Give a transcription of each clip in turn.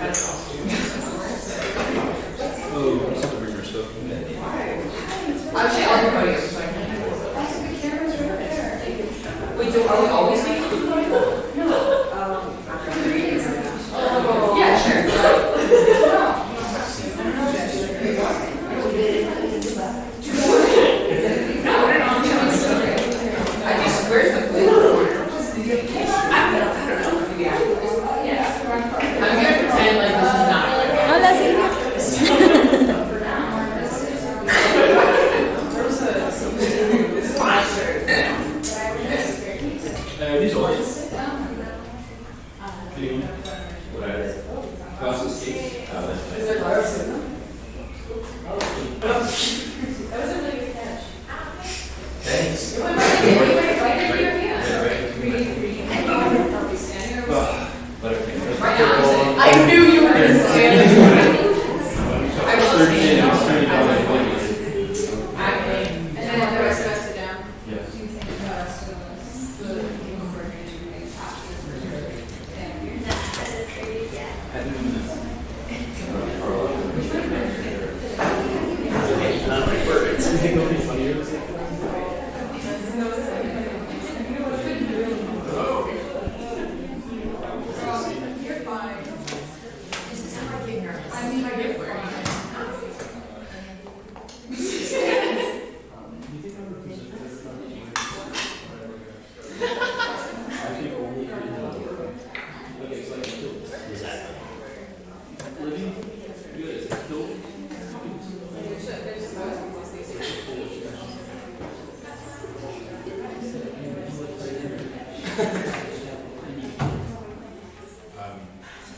Oh, just to bring your stuff. Actually, I'll go to so I can. The camera's right there. Wait, do are we always making food? No. Oh, yeah, sure. Where's the food? I don't know. Yeah. I'm gonna pretend like this is not. Oh, that's it. These are glasses, cake. Is there glass in them? That was a really good catch. Thanks. I knew you were going to stand there. I will stand down. And then the rest of us sit down. Yes. You're fine. This is how I get nervous. I mean, I get worried.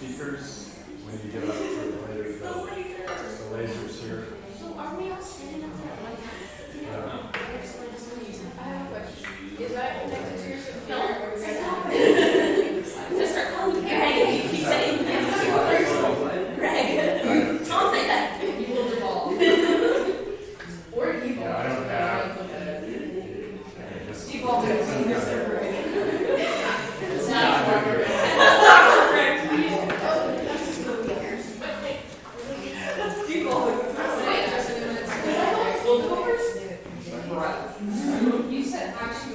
Speakers, when you get up to the lasers here. So are we all standing up there like that? I have a question. Is that connected to your computer? Or is that Just start calling me Greg. Keep saying that. Greg. Don't say that. you will devolve? Or evil? Yeah, I don't have. Devolve to a server. It's not you said actually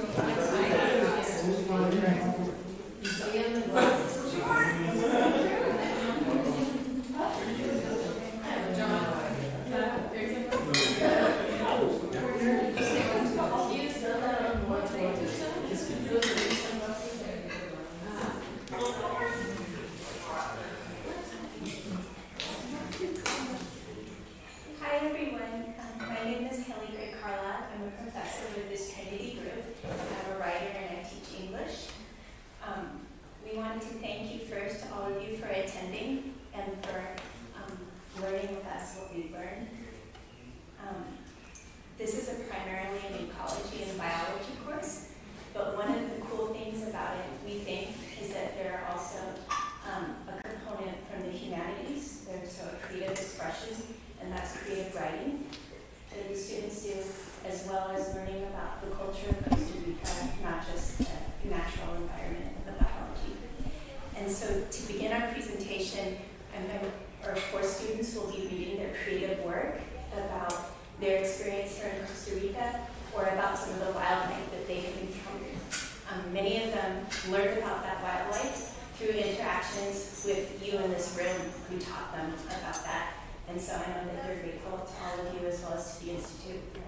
Hi everyone, my name is Kelly Gray Carla. I'm a professor with this Trinity group. I'm a writer and I teach English. We wanted to thank you first to all of you for attending and for learning with us what we learned. This is a primarily an ecology and biology course, but one of the cool things about it, we think, is that there are also a component from the humanities. There's a creative expression, and that's creative writing that the students do, as well as learning about the culture of Costa Rica, not just the natural environment of the biology. And so to begin our presentation, our 4 students will be reading their creative work about their experience here in Costa Rica, or about some of the wildlife that they have encountered. Many of them learned about that wildlife through interactions with you in this room who taught them about that. And so I know that they're grateful to all of you as well as to the Institute for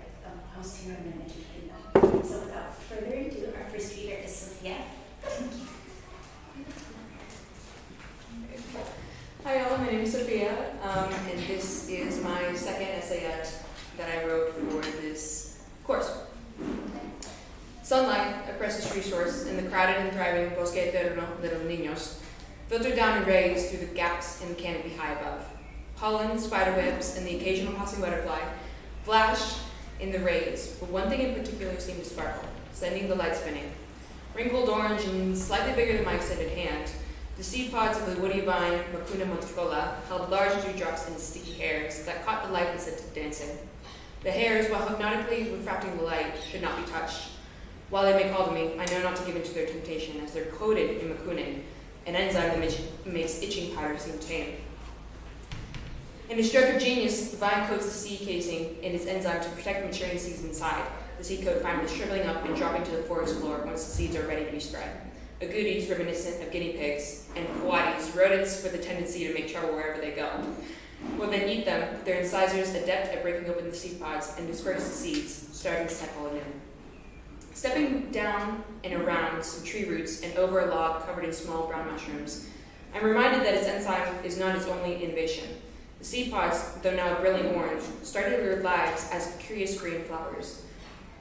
hosting them and educating them. So without further ado, our first reader is Sophia. Thank you. Hi all, my name is Sophia, and this is my second essayette that I wrote for this course. Sunlight, a precious resource in the crowded and thriving Bosque Eterno de los Niños, filtered down in rays through the gaps in the canopy high above. Pollen, spiderwebs, and the occasional passing butterfly flashed in the rays, but one thing in particular seemed to sparkle, sending the light spinning. Wrinkled orange and slightly bigger than my extended hand, the seed pods of the woody vine Macuna monticola held large dewdrops in sticky hairs that caught the light and set it dancing. The hairs, while hypnotically refracting the light, should not be touched. While they may call to me, I know not to give in to their temptation, as they're coated in macunin, an enzyme that makes itching powder seem tame. In a stroke of genius, the vine coats the seed casing in its enzyme to protect maturing seeds inside. The seed coat finally shriveling up and dropping to the forest floor once the seeds are ready to be spread. Agoutis, reminiscent of guinea pigs, and coatis, rodents with a tendency to make trouble wherever they go, will then eat them, with their incisors adept at breaking open the seed pods and disperse the seeds, starting to cycle anew. Stepping down and around some tree roots and over a log covered in small brown mushrooms, I'm reminded that its enzyme is not its only innovation. The seed pods, though now brilliant orange, started their lives as curious green flowers.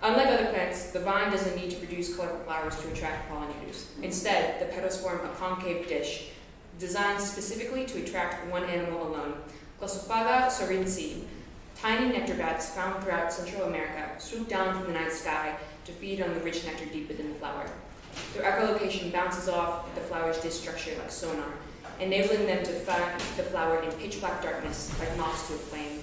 Unlike other plants, the vine doesn't need to produce colorful flowers to attract pollinators. Instead, the petals form a concave dish, designed specifically to attract one animal alone, Glossophaga sorensi. Tiny nectar bats found throughout Central America swoop down from the night sky to feed on the rich nectar deep within the flower. Their echolocation bounces off the flower's dish structure like sonar, enabling them to find the flower in pitch-black darkness like moths to a flame.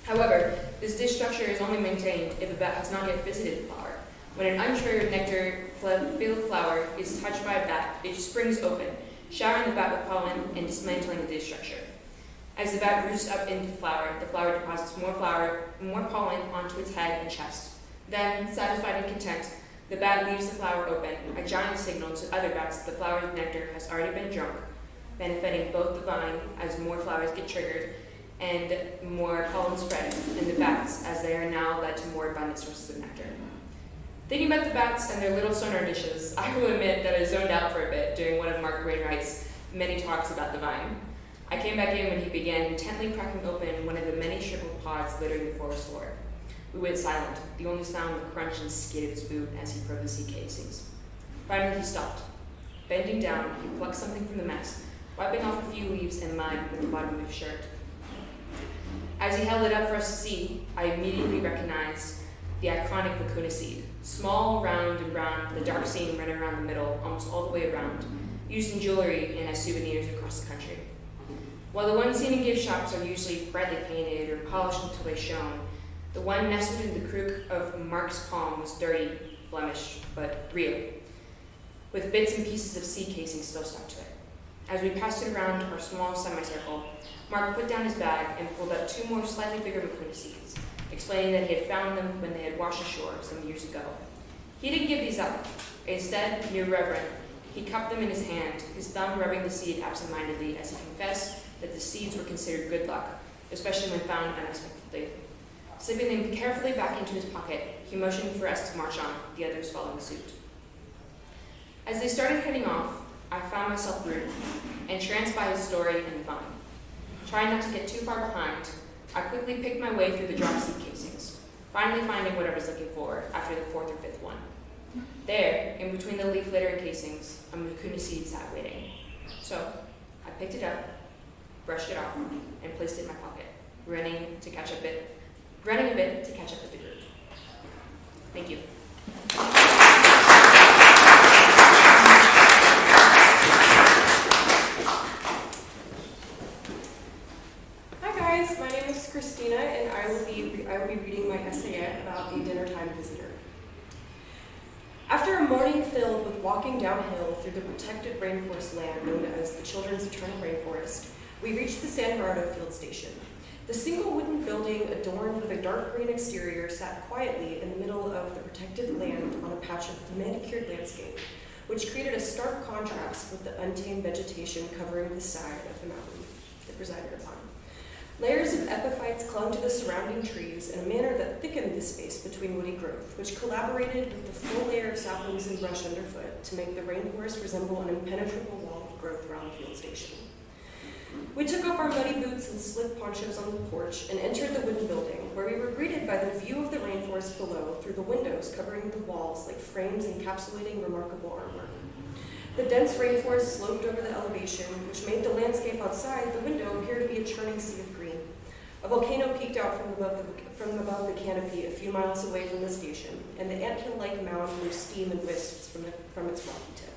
However, this dish structure is only maintained if a bat has not yet visited the flower. When an unsure nectar-filled flower is touched by a bat, it springs open, showering the bat with pollen and dismantling the dish structure. As the bat roots up into the flower deposits more pollen onto its head and chest. Then, satisfied and content, the bat leaves the flower open, a giant signal to other bats that the flower's nectar has already been drunk, benefiting both the vine as more flowers get triggered and more pollen spread, and the bats as they are now led to more abundant sources of nectar. Thinking about the bats and their little sonar dishes, I will admit that I zoned out for a bit during one of Mark Wainwright's many talks about the vine. I came back in when he began intently cracking open one of the many shriveled pods littering the forest floor. We went silent, the only sound the crunch and skid of his boot as he probed the seed casings. Finally he stopped. Bending down, he plucked something from the mess, wiping off a few leaves and mud with the bottom of his shirt. As he held it up for us to see, I immediately recognized the iconic vicuna seed. Small, round, and brown, the dark seam running around the middle, almost all the way around, used in jewelry and as souvenirs across the country. While the ones seen in gift shops are usually brightly painted or polished until they shone, the one nestled in the crook of Mark's palm was dirty, blemished, but real, with bits and pieces of seed casing still stuck to it. As we passed it around our small semicircle, Mark put down his bag and pulled out two more slightly bigger vicuna seeds, explaining that he had found them when they had washed ashore some years ago. He didn't give these up. Instead, near reverent, he cupped them in his hand, his thumb rubbing the seed absentmindedly as he confessed that the seeds were considered good luck, especially when found unexpectedly. Slipping them carefully back into his pocket, he motioned for us to march on, the others following suit. As they started heading off, I found myself rooted, entranced by his story and the vine. Trying not to get too far behind, I quickly picked my way through the drop seed casings, finally finding what I was looking for after the fourth or fifth one. There, in between the leaf litter and casings, a vicuna seed sat waiting. So, I picked it up, brushed it off, and placed it in my pocket, running a bit to catch up with the group. Thank you. Hi guys, my name is Christina, and I will be reading my essay about a dinner time visitor. After a morning filled with walking downhill through the protected rainforest land known as the Children's Eternal Rainforest, we reached the San Bernardo Field Station. The single wooden building adorned with a dark green exterior sat quietly in the middle of the protected land on a patch of manicured landscape, which created a stark contrast with the untamed vegetation covering the side of the mountain it presided upon. Layers of epiphytes clung to the surrounding trees in a manner that thickened the space between woody growth, which collaborated with the full layer of saplings and brush underfoot to make the rainforest resemble an impenetrable wall of growth around the field station. We took off our muddy boots and slip ponchos on the porch and entered the wooden building, where we were greeted by the view of the rainforest below through the windows covering the walls like frames encapsulating remarkable artwork. The dense rainforest sloped over the elevation, which made the landscape outside the window appear to be a churning sea of green. A volcano peeked out from above the canopy a few miles away from the station, and the anthill-like mound blew steam and wisps from its rocky tip.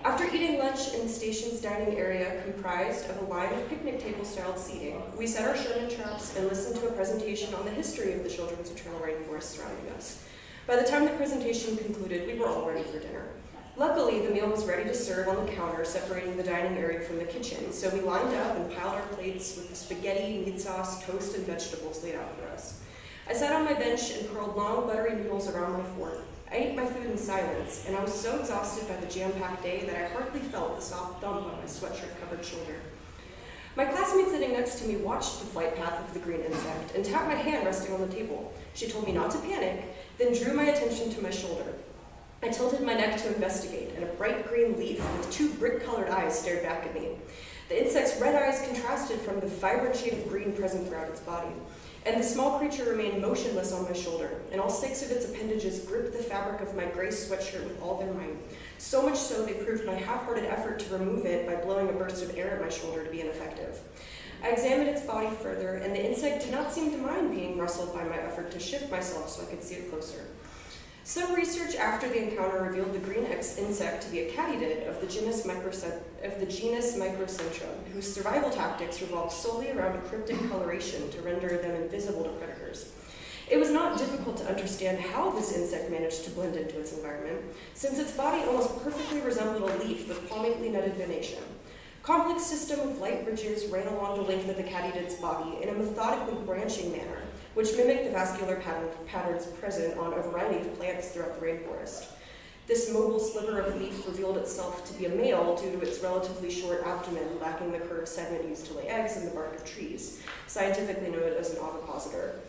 After eating lunch in the station's dining area comprised of a line of picnic table-styled seating, we set our Sherman traps and listened to a presentation on the history of the Children's Eternal Rainforest surrounding us. By the time the presentation concluded, we were all ready for dinner. Luckily, the meal was ready to serve on the counter, separating the dining area from the kitchen, so we lined up and piled our plates with the spaghetti, meat sauce, toast, and vegetables laid out for us. I sat on my bench and curled long, buttery noodles around my fork. I ate my food in silence, and I was so exhausted by the jam-packed day that I hardly felt the soft thump on my sweatshirt-covered shoulder. My classmate sitting next to me watched the flight path of the green insect and tapped my hand resting on the table. She told me not to panic, then drew my attention to my shoulder. I tilted my neck to investigate, and a bright green leaf with two brick-colored eyes stared back at me. The insect's red eyes contrasted from the vibrant shade of green present throughout its body, and the small creature remained motionless on my shoulder, and all 6 of its appendages gripped the fabric of my gray sweatshirt with all their might, so much so they proved my half-hearted effort to remove it by blowing a burst of air at my shoulder to be ineffective. I examined its body further, and the insect did not seem to mind being rustled by my effort to shift myself so I could see it closer. Some research after the encounter revealed the green insect to be a katydid of the genus Microcentrum, whose survival tactics revolved solely around a cryptic coloration to render them invisible to predators. It was not difficult to understand how this insect managed to blend into its environment, since its body almost perfectly resembled a leaf with palmately netted venation. Complex system of light ridges ran along the length of the katydid's body in a methodically branching manner, which mimicked the vascular patterns present on a variety of plants throughout the rainforest. This mobile sliver of leaf revealed itself to be a male due to its relatively short abdomen lacking the curved segment used to lay eggs in the bark of trees, scientifically known as an ovipositor.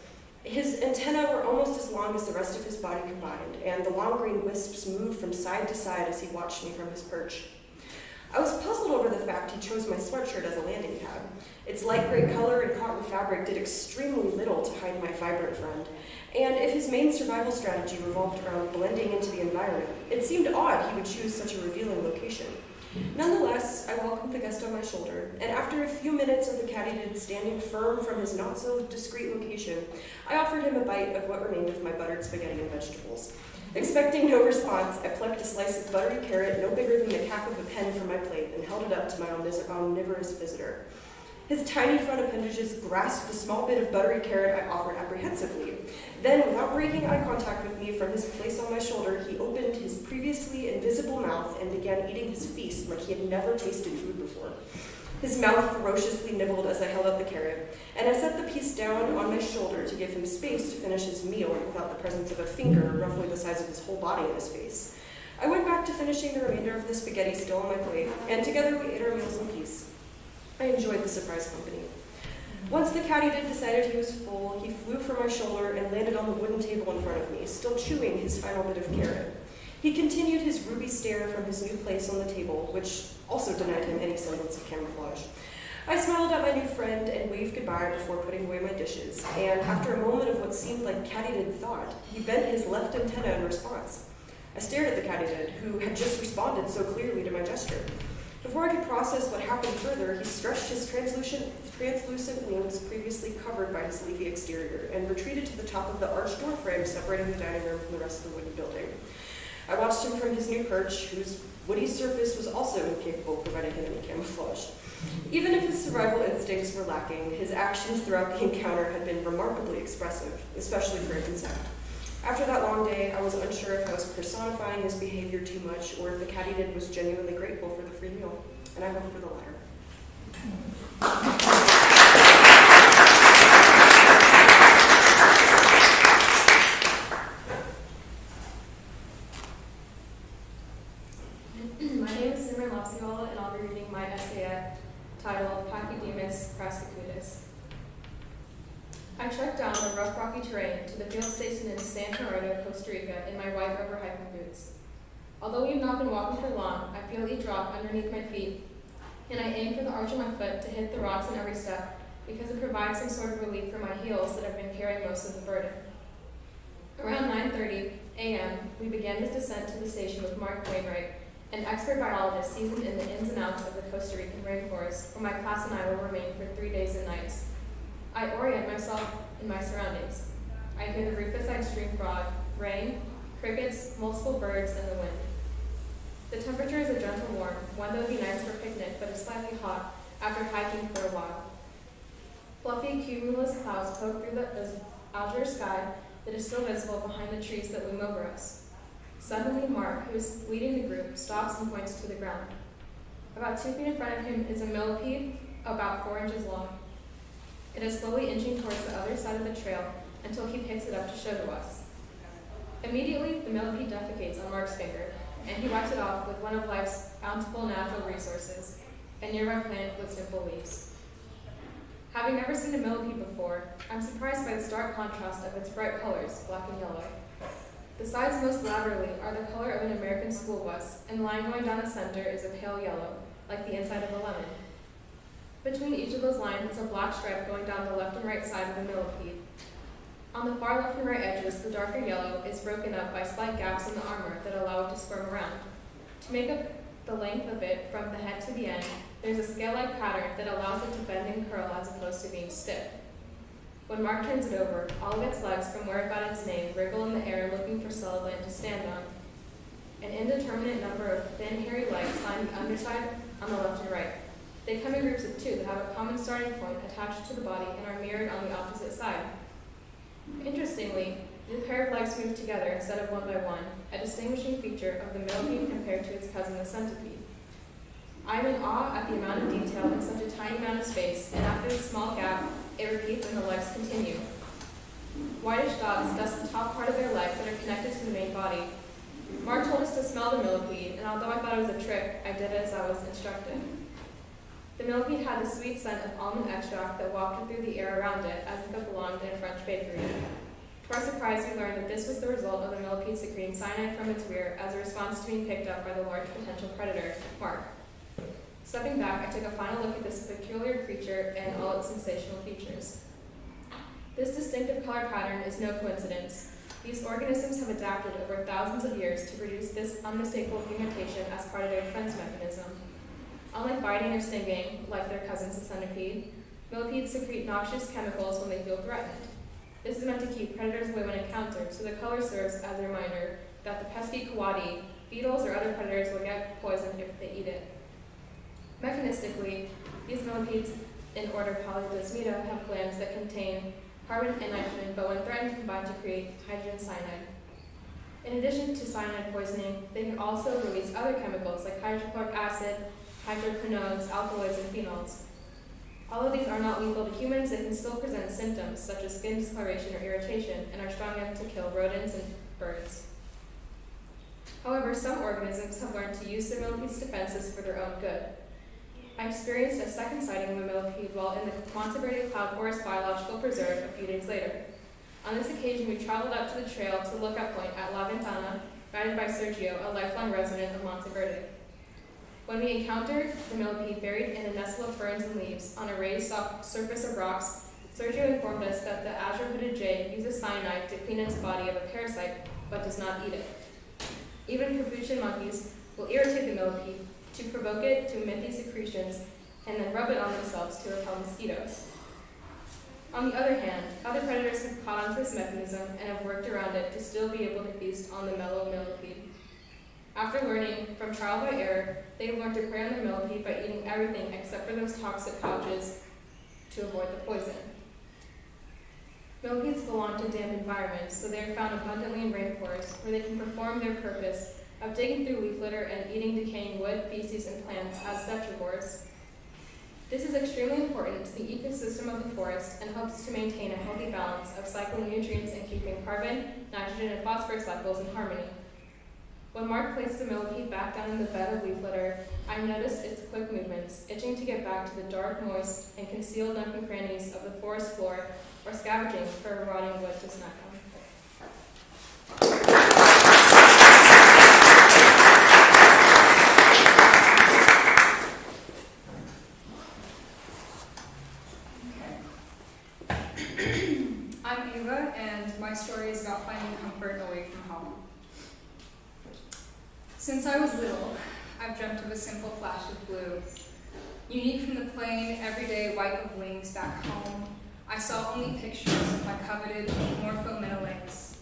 His antennae were almost as long as the rest of his body combined, and the long green wisps moved from side to side as he watched me from his perch. I was puzzled over the fact he chose my sweatshirt as a landing pad. Its light gray color and cotton fabric did extremely little to hide my vibrant friend, and if his main survival strategy revolved around blending into the environment, it seemed odd he would choose such a revealing location. Nonetheless, I welcomed the guest on my shoulder, and after a few minutes of the katydid standing firm from his not-so-discreet location, I offered him a bite of what remained of my buttered spaghetti and vegetables. Expecting no response, I plucked a slice of buttery carrot no bigger than the cap of a pen from my plate and held it up to my omnivorous visitor. His tiny front appendages grasped the small bit of buttery carrot I offered apprehensively. Then, without breaking eye contact with me from his place on my shoulder, he opened his previously invisible mouth and began eating his feast like he had never tasted food before. His mouth ferociously nibbled as I held out the carrot, and I set the piece down on my shoulder to give him space to finish his meal without the presence of a finger roughly the size of his whole body in his face. I went back to finishing the remainder of the spaghetti still on my plate, and together we ate our meals in peace. I enjoyed the surprise company. Once the katydid decided he was full, he flew from my shoulder and landed on the wooden table in front of me, still chewing his final bit of carrot. He continued his ruby stare from his new place on the table, which also denied him any semblance of camouflage. I smiled at my new friend and waved goodbye before putting away my dishes, and after a moment of what seemed like katydid thought, he bent his left antenna in response. I stared at the katydid, who had just responded so clearly to my gesture. Before I could process what happened further, he stretched his translucent wings previously covered by his leafy exterior and retreated to the top of the arched door frame separating the dining room from the rest of the wooden building. I watched him from his new perch, whose woody surface was also incapable of providing him any camouflage. Even if his survival instincts were lacking, his actions throughout the encounter had been remarkably expressive, especially for an insect. After that long day, I was unsure if I was personifying his behavior too much or if the katydid was genuinely grateful for the free meal, and I hope for the latter. My name is Simran Lapsiola, and I'll be reading my essay titled Pachydemus crassicutus. I trekked down the rough rocky terrain to the field station in San Bernardino, Costa Rica in my white rubber hiking boots. Although we have not been walking for long, I feel each rock underneath my feet, and I aim for the arch of my foot to hit the rocks in every step because it provides some sort of relief for my heels that have been carrying most of the burden. Around 9:30 a.m., we began this descent to the station with Mark Wainwright, an expert biologist seasoned in the ins and outs of the Costa Rican rainforest, where my class and I will remain for 3 days and nights. I orient myself in my surroundings. I hear the Rufous-eyed stream frog, rain, crickets, multiple birds, and the wind. The temperature is a gentle warm, one that would be nice for a picnic, but is slightly hot after hiking for a while. Fluffy cumulus clouds poke through the azure sky that is still visible behind the trees that loom over us. Suddenly, Mark, who is leading the group, stops and points to the ground. About 2 feet in front of him is a millipede about 4 inches long. It is slowly inching towards the other side of the trail until he picks it up to show to us. Immediately, the millipede defecates on Mark's finger, and he wipes it off with one of life's bountiful natural resources, a nearby plant with simple leaves. Having never seen a millipede before, I'm surprised by the stark contrast of its bright colors, black and yellow. The sides most laterally are the color of an American school bus, and the line going down the center is a pale yellow, like the inside of a lemon. Between each of those lines is a black stripe going down the left and right side of the millipede. On the far left and right edges, the darker yellow is broken up by slight gaps in the armor that allow it to squirm around. To make up the length of it from the head to the end, there's a scale-like pattern that allows it to bend and curl as opposed to being stiff. When Mark turns it over, all of its legs from where it got its name wriggle in the air looking for solid land to stand on. An indeterminate number of thin, hairy legs line the underside on the left and right. They come in groups of 2 that have a common starting point attached to the body and are mirrored on the opposite side. Interestingly, the pair of legs move together instead of one by one, a distinguishing feature of the millipede compared to its cousin, the centipede. I am in awe at the amount of detail in such a tiny amount of space, and after the small gap, it repeats and the legs continue. Whitish dots dust the top part of their legs that are connected to the main body. Mark told us to smell the millipede, and although I thought it was a trick, I did as I was instructed. The millipede had the sweet scent of almond extract that wafted through the air around it as if it belonged in a French bakery. To our surprise, we learned that this was the result of the millipede secreting cyanide from its rear as a response to being picked up by the large potential predator, Mark. Stepping back, I took a final look at this peculiar creature and all its sensational features. This distinctive color pattern is no coincidence. These organisms have adapted over thousands of years to produce this unmistakable pigmentation as part of their defense mechanism. Unlike biting or stinging, like their cousins the centipede, millipedes secrete noxious chemicals when they feel threatened. This is meant to keep predators away when encountered, so the color serves as a reminder that the pesky coati, beetles or other predators will get poisoned if they eat it. Mechanistically, these millipedes in order Polydesmida have glands that contain carbon and nitrogen, but when threatened combine to create hydrogen cyanide. In addition to cyanide poisoning, they can also release other chemicals like hydrochloric acid, hydroquinones, alkaloids, and phenols. All of these are not lethal to humans, they can still present symptoms such as skin discoloration or irritation and are strong enough to kill rodents and birds. However, some organisms have learned to use the millipede's defenses for their own good. I experienced a second sighting of a millipede while in the Monteverde Cloud Forest Biological Preserve a few days later. On this occasion, we traveled up to the trail to Lookout Point at La Ventana, guided by Sergio, a lifelong resident of Monteverde. When we encountered the millipede buried in a nestle of ferns and leaves on a raised surface of rocks, Sergio informed us that the azure-hooded jay uses cyanide to clean its body of a parasite, but does not eat it. Even capuchin monkeys will irritate the millipede to provoke it to emit these secretions and then rub it on themselves to repel mosquitoes. On the other hand, other predators have caught onto this mechanism and have worked around it to still be able to feast on the mellow millipede. After learning from trial by error, they have learned to prey on the millipede by eating everything except for those toxic pouches to avoid the poison. Millipedes belong to damp environments, so they are found abundantly in rainforests where they can perform their purpose of digging through leaf litter and eating decaying wood, feces, and plants as detrivores. This is extremely important to the ecosystem of the forest and helps to maintain a healthy balance of cycling nutrients and keeping carbon, nitrogen, and phosphorus cycles in harmony. When Mark placed the millipede back down in the bed of leaf litter, I noticed its quick movements, itching to get back to the dark, moist, and concealed nook and crannies of the forest floor, or scavenging for rotting wood to snack on. I'm Ava, and my story is about finding comfort away from home. Since I was little, I've dreamt of a simple flash of blue. Unique from the plain, everyday white of wings back home, I saw only pictures of my coveted morpho-menelace.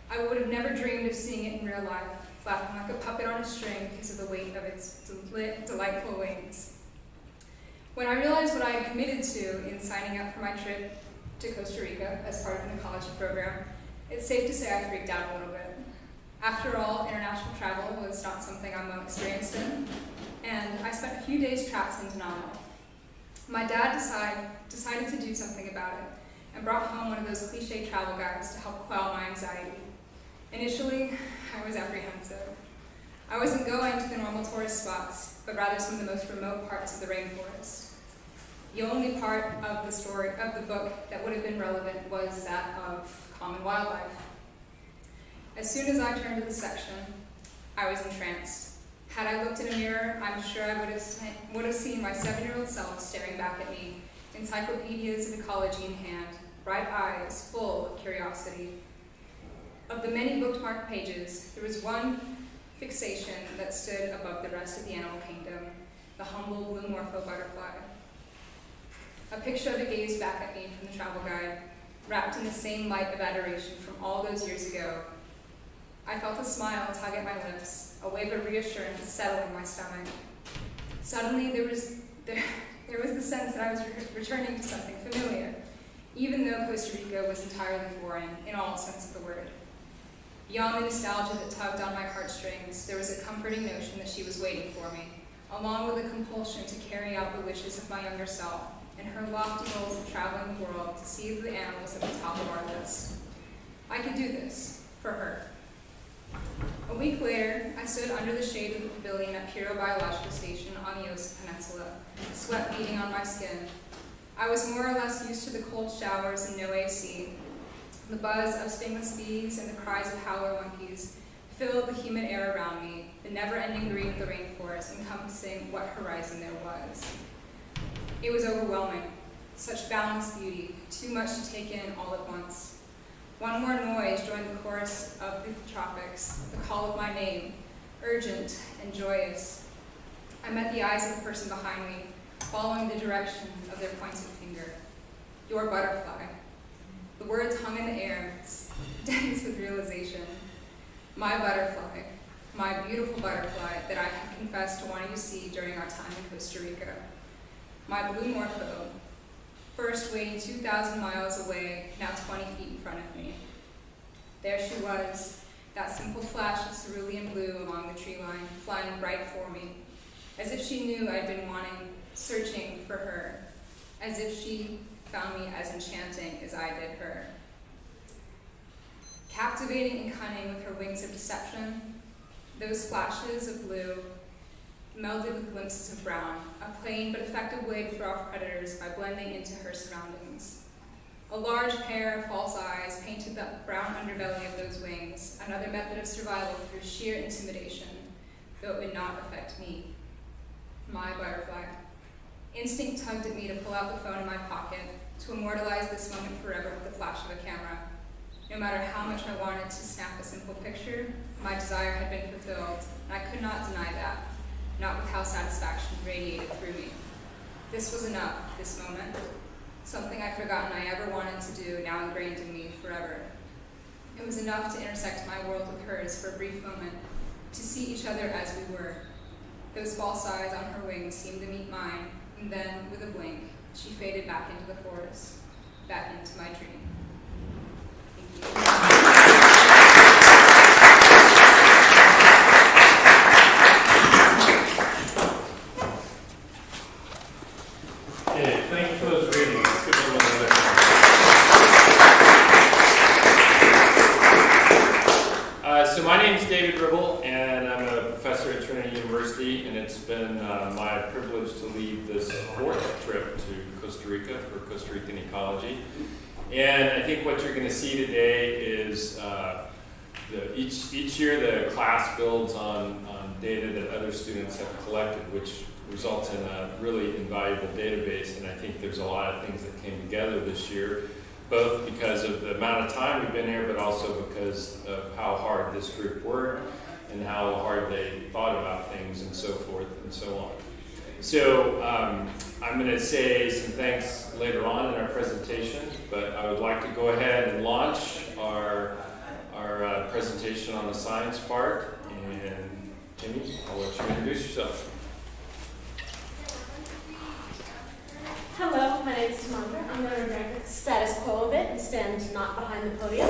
I would have never dreamed of seeing it in real life, flapping like a puppet on a string because of the weight of its delightful wings. When I realized what I had committed to in signing up for my trip to Costa Rica as part of the college program, it's safe to say I freaked out a little bit. After all, international travel was not something I'm well experienced in, and I spent a few days trapped in denial. My dad decided to do something about it and brought home one of those cliche travel guides to help quell my anxiety. Initially, I was apprehensive. I wasn't going to the normal tourist spots, but rather some of the most remote parts of the rainforest. The only part of the book that would have been relevant was that of common wildlife. As soon as I turned to the section, I was entranced. Had I looked in a mirror, I'm sure I would have seen my 7-year-old self staring back at me, encyclopedias of ecology in hand, bright eyes full of curiosity. Of the many bookmarked pages, there was one fixation that stood above the rest of the animal kingdom, the humble blue morpho butterfly. A picture of it gazed back at me from the travel guide, wrapped in the same light of adoration from all those years ago. I felt a smile tug at my lips, a wave of reassurance settling my stomach. Suddenly, there was the sense that I was returning to something familiar, even though Costa Rica was entirely foreign in all sense of the word. Beyond the nostalgia that tugged on my heartstrings, there was a comforting notion that she was waiting for me, along with a compulsion to carry out the wishes of my younger self and her lofty goals of traveling the world to see the animals at the top of our list. I could do this, for her. A week later, I stood under the shade of the pavilion at Palo Biological Station on the Osa Peninsula, sweat beading on my skin. I was more or less used to the cold showers and no AC. The buzz of stingless bees and the cries of howler monkeys filled the humid air around me, the never-ending green of the rainforest encompassing what horizon there was. It was overwhelming, such boundless beauty, too much to take in all at once. One more noise joined the chorus of the tropics, the call of my name, urgent and joyous. I met the eyes of the person behind me, following the direction of their pointed finger. Your butterfly. The words hung in the air, dense with realization. My butterfly, my beautiful butterfly that I had confessed to wanting to see during our time in Costa Rica. My blue morpho, first waiting 2,000 miles away, now 20 feet in front of me. There she was, that simple flash of cerulean blue along the tree line, flying right for me, as if she knew I'd been searching for her, as if she found me as enchanting as I did her. Captivating and cunning with her wings of deception, those flashes of blue melded with glimpses of brown, a plain but effective way to throw off predators by blending into her surroundings. A large pair of false eyes painted the brown underbelly of those wings, another method of survival through sheer intimidation, though it would not affect me. My butterfly. Instinct tugged at me to pull out the phone in my pocket, to immortalize this moment forever with the flash of a camera. No matter how much I wanted to snap a simple picture, my desire had been fulfilled, and I could not deny that, not with how satisfaction radiated through me. This was enough, this moment. Something I'd forgotten I ever wanted to do, now ingrained in me forever. It was enough to intersect my world with hers for a brief moment, to see each other as we were. Those false eyes on her wings seemed to meet mine, and then, with a blink, she faded back into the forest, back into my dream. Thank you. Okay, thank you for those readings. Let's give everyone another hand. So my name is David Ribble, and I'm a professor at Trinity University, and it's been my privilege to lead this 4th trip to Costa Rica for Costa Rican ecology. And I think what you're going to see today is each year the class builds on data that other students have collected, which results in a really invaluable database. And I think there's a lot of things that came together this year, both because of the amount of time we've been here, but also because of how hard this group worked and how hard they thought about things and so forth and so on. So I'm going to say some thanks later on in our presentation, but I would like to go ahead and launch our presentation on the science part. And Timmy, I'll let you introduce yourself. Hello, my name is Samantha. I'm the director of Status Quo Event and stand not behind the podium.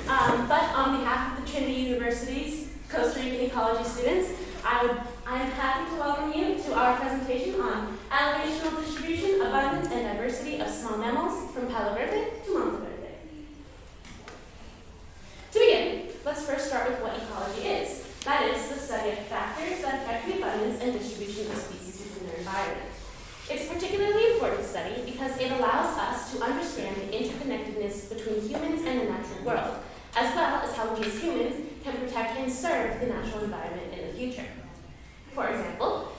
But on behalf of the Trinity University's Costa Rican ecology students, I'm happy to welcome you to our presentation on elevational distribution, abundance, and diversity of small mammals from Palo Verde to Monteverde. To begin, let's first start with what ecology is. That is the study of factors that affect the abundance and distribution of species within their environment. It's a particularly important study because it allows us to understand the interconnectedness between humans and the natural world, as well as how we as humans can protect and serve the natural environment in the future. For example,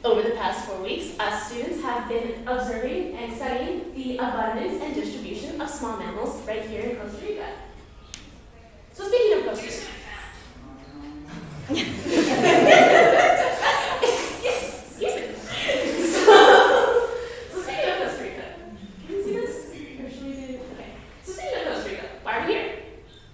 over the past 4 weeks, us students have been observing and studying the abundance and distribution of small mammals right here in Costa Rica. So speaking of Costa Rica, excuse me. So speaking of Costa Rica, can you see this? Or should we do? Okay. So speaking of Costa Rica, why are we here?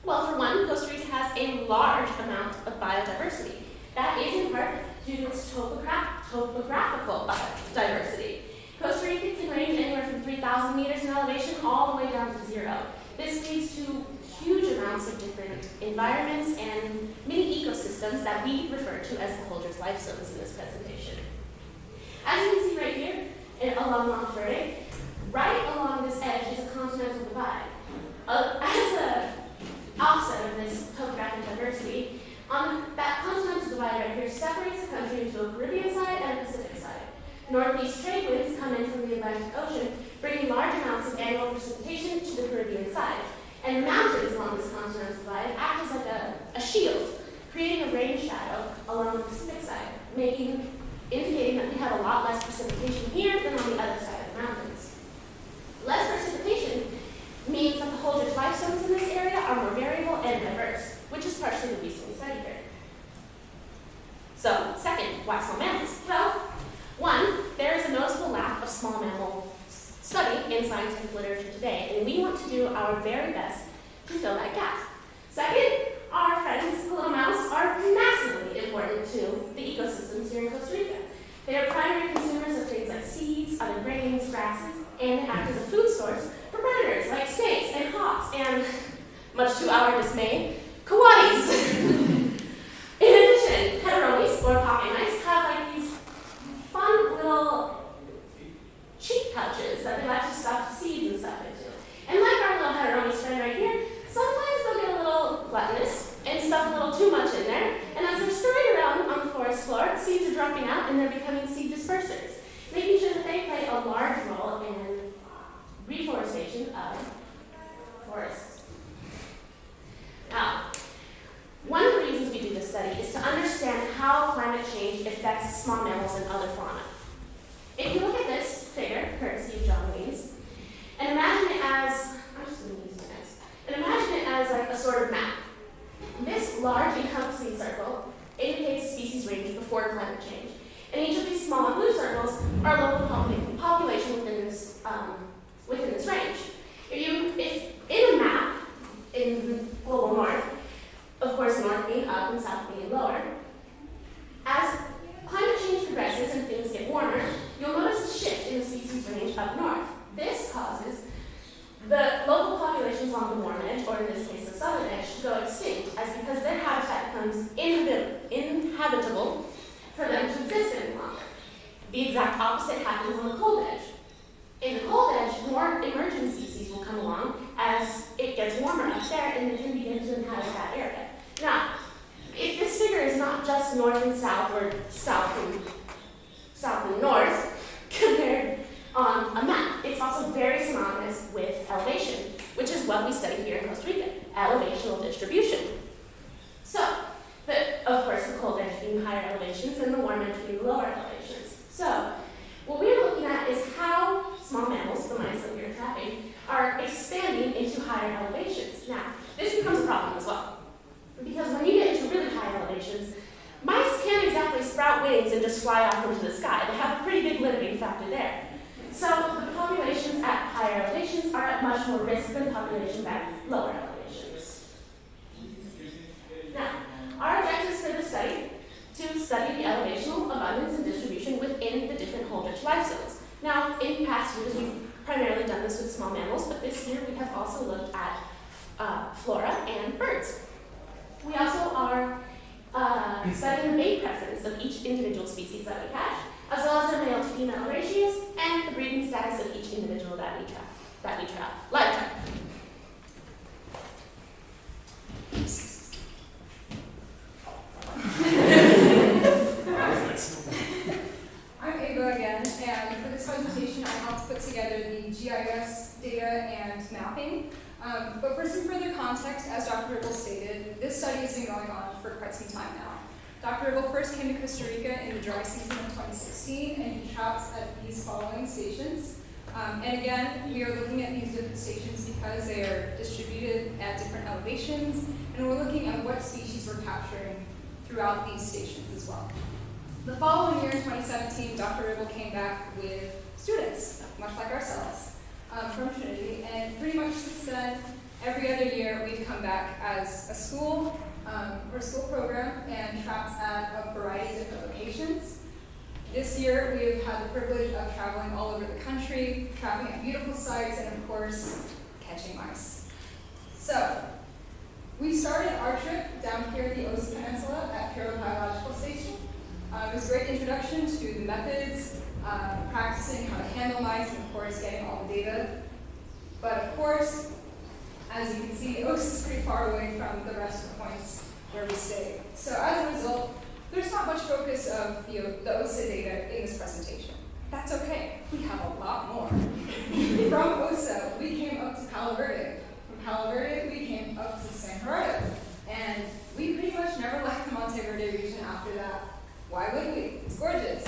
Well, for one, Costa Rica has a large amount of biodiversity. That is in part due to its topographical diversity. Costa Rica can range anywhere from 3,000 meters in elevation all the way down to 0. This leads to huge amounts of different environments and mini ecosystems that we refer to as the Holders life zones in this presentation. As you can see right here, along Monteverde, right along this edge is a continental divide. As an offset of this topographic diversity, that continental divide right here separates the country into a Caribbean side and a Pacific side. Northeast trade winds come in from the Atlantic Ocean, bringing large amounts of annual precipitation to the Caribbean side. And mountains along this continental divide act as like a shield, creating a rain shadow along the Pacific side, indicating that we have a lot less precipitation here than on the other side of the mountains. Less precipitation means that the Holders life zones in this area are more variable and diverse, which is partially the reason we study here. So, second, why small mammals? Well, one, there is a noticeable lack of small mammal study in scientific literature today, and we want to do our very best to fill that gap. Second, our friends, the little mouse, are massively important to the ecosystems here in Costa Rica. They are primary consumers of things like seeds, other grains, grasses, and they act as a food source for predators like snakes and hawks, and, much to our dismay, coatis. In addition, heteronis, or pocket mice, have like these fun little cheek pouches that they like to stuff seeds and stuff into. And like our little heteronis friend right here, sometimes they'll get a little gluttonous and stuff a little too much in there, and as they're scurrying around on the forest floor, seeds are dropping out and they're becoming seed dispersers, making sure that they play a large role in reforestation of forests. Now, one of the reasons we do this study is to understand how climate change affects small mammals and other fauna. If you look at this figure, courtesy of John Weins, and imagine it as, I'm just going to use this, and imagine it as like a sort of map. This large encompassing circle indicates species range before climate change, and each of these smaller blue circles are local population within this range. If in a map, in global north, of course north being up and south being lower, as climate change progresses and things get warmer, you'll notice a shift in the species range up north. This causes the local populations along the warm edge, or in this case the southern edge, to go extinct, as because their habitat becomes inhabitable for them to exist any longer. The exact opposite happens on the cold edge. In the cold edge, more emerging species will come along as it gets warmer up there and they can begin to inhabit that area. Now, if this figure is not just north and south, or south and north, compared on a map, it's also very synonymous with elevation, which is what we study here in Costa Rica, elevational distribution. So, of course, the cold edge being higher elevations and the warm edge being lower elevations. So, what we're looking at is how small mammals, the mice that we are trapping, are expanding into higher elevations. Now, this becomes a problem as well, because when you get into really high elevations, mice can't exactly sprout wings and just fly off into the sky. They have a pretty big limiting factor there. So the populations at higher elevations are at much more risk than populations at lower elevations. Now, our objectives for this study to study the elevational abundance and distribution within the different Holdridge life zones. Now, in past years, we've primarily done this with small mammals, but this year we have also looked at flora and birds. We also are studying the mate preference of each individual species that we catch, as well as their male to female ratios and the breeding status of each individual that we live track. I'm Ava again, and for this presentation I helped put together the GIS data and mapping. But for some further context, as Dr. Ribble stated, this study has been going on for quite some time now. Dr. Ribble first came to Costa Rica in the dry season of 2016, and he traps at these following stations. And again, we are looking at these different stations because they are distributed at different elevations, and we're looking at what species we're capturing throughout these stations as well. The following year, in 2017, Dr. Ribble came back with students, much like ourselves, from Trinity, and pretty much since then, every other year we've come back as a school or school program and trapped at a variety of different locations. This year we have had the privilege of traveling all over the country, traveling at beautiful sites, and of course, catching mice. So, we started our trip down here at the Osa Peninsula at Palo Biological Station. It was a great introduction to the methods, practicing how to handle mice, and of course getting all the data. But of course, as you can see, Oaks is pretty far away from the rest of the points where we stay. So as a result, there's not much focus of the OSA data in this presentation. That's okay, we have a lot more. From OSA, we came up to Palo Verde. From Palo Verde, we came up to San Gerardo. And we pretty much never left the Monteverde region after that. Why would we? It's gorgeous.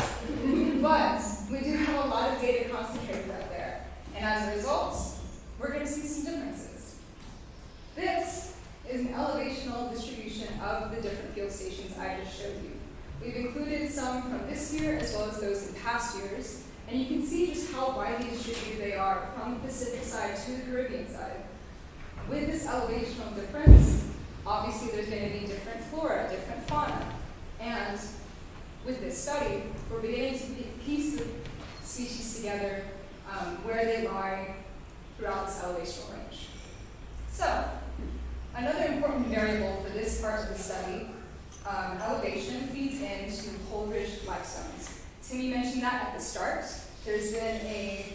But we do have a lot of data concentrated up there. And as a result, we're going to see some differences. This is an elevational distribution of the different field stations I just showed you. We've included some from this year as well as those in past years. And you can see just how widely distributed they are from the Pacific side to the Caribbean side. With this elevational difference, obviously there's going to be different flora, different fauna. And with this study, we're beginning to piece the species together where they lie throughout this elevational range. So, another important variable for this part of the study, elevation, feeds into whole-ridge life zones. Timmy mentioned that at the start. There's been a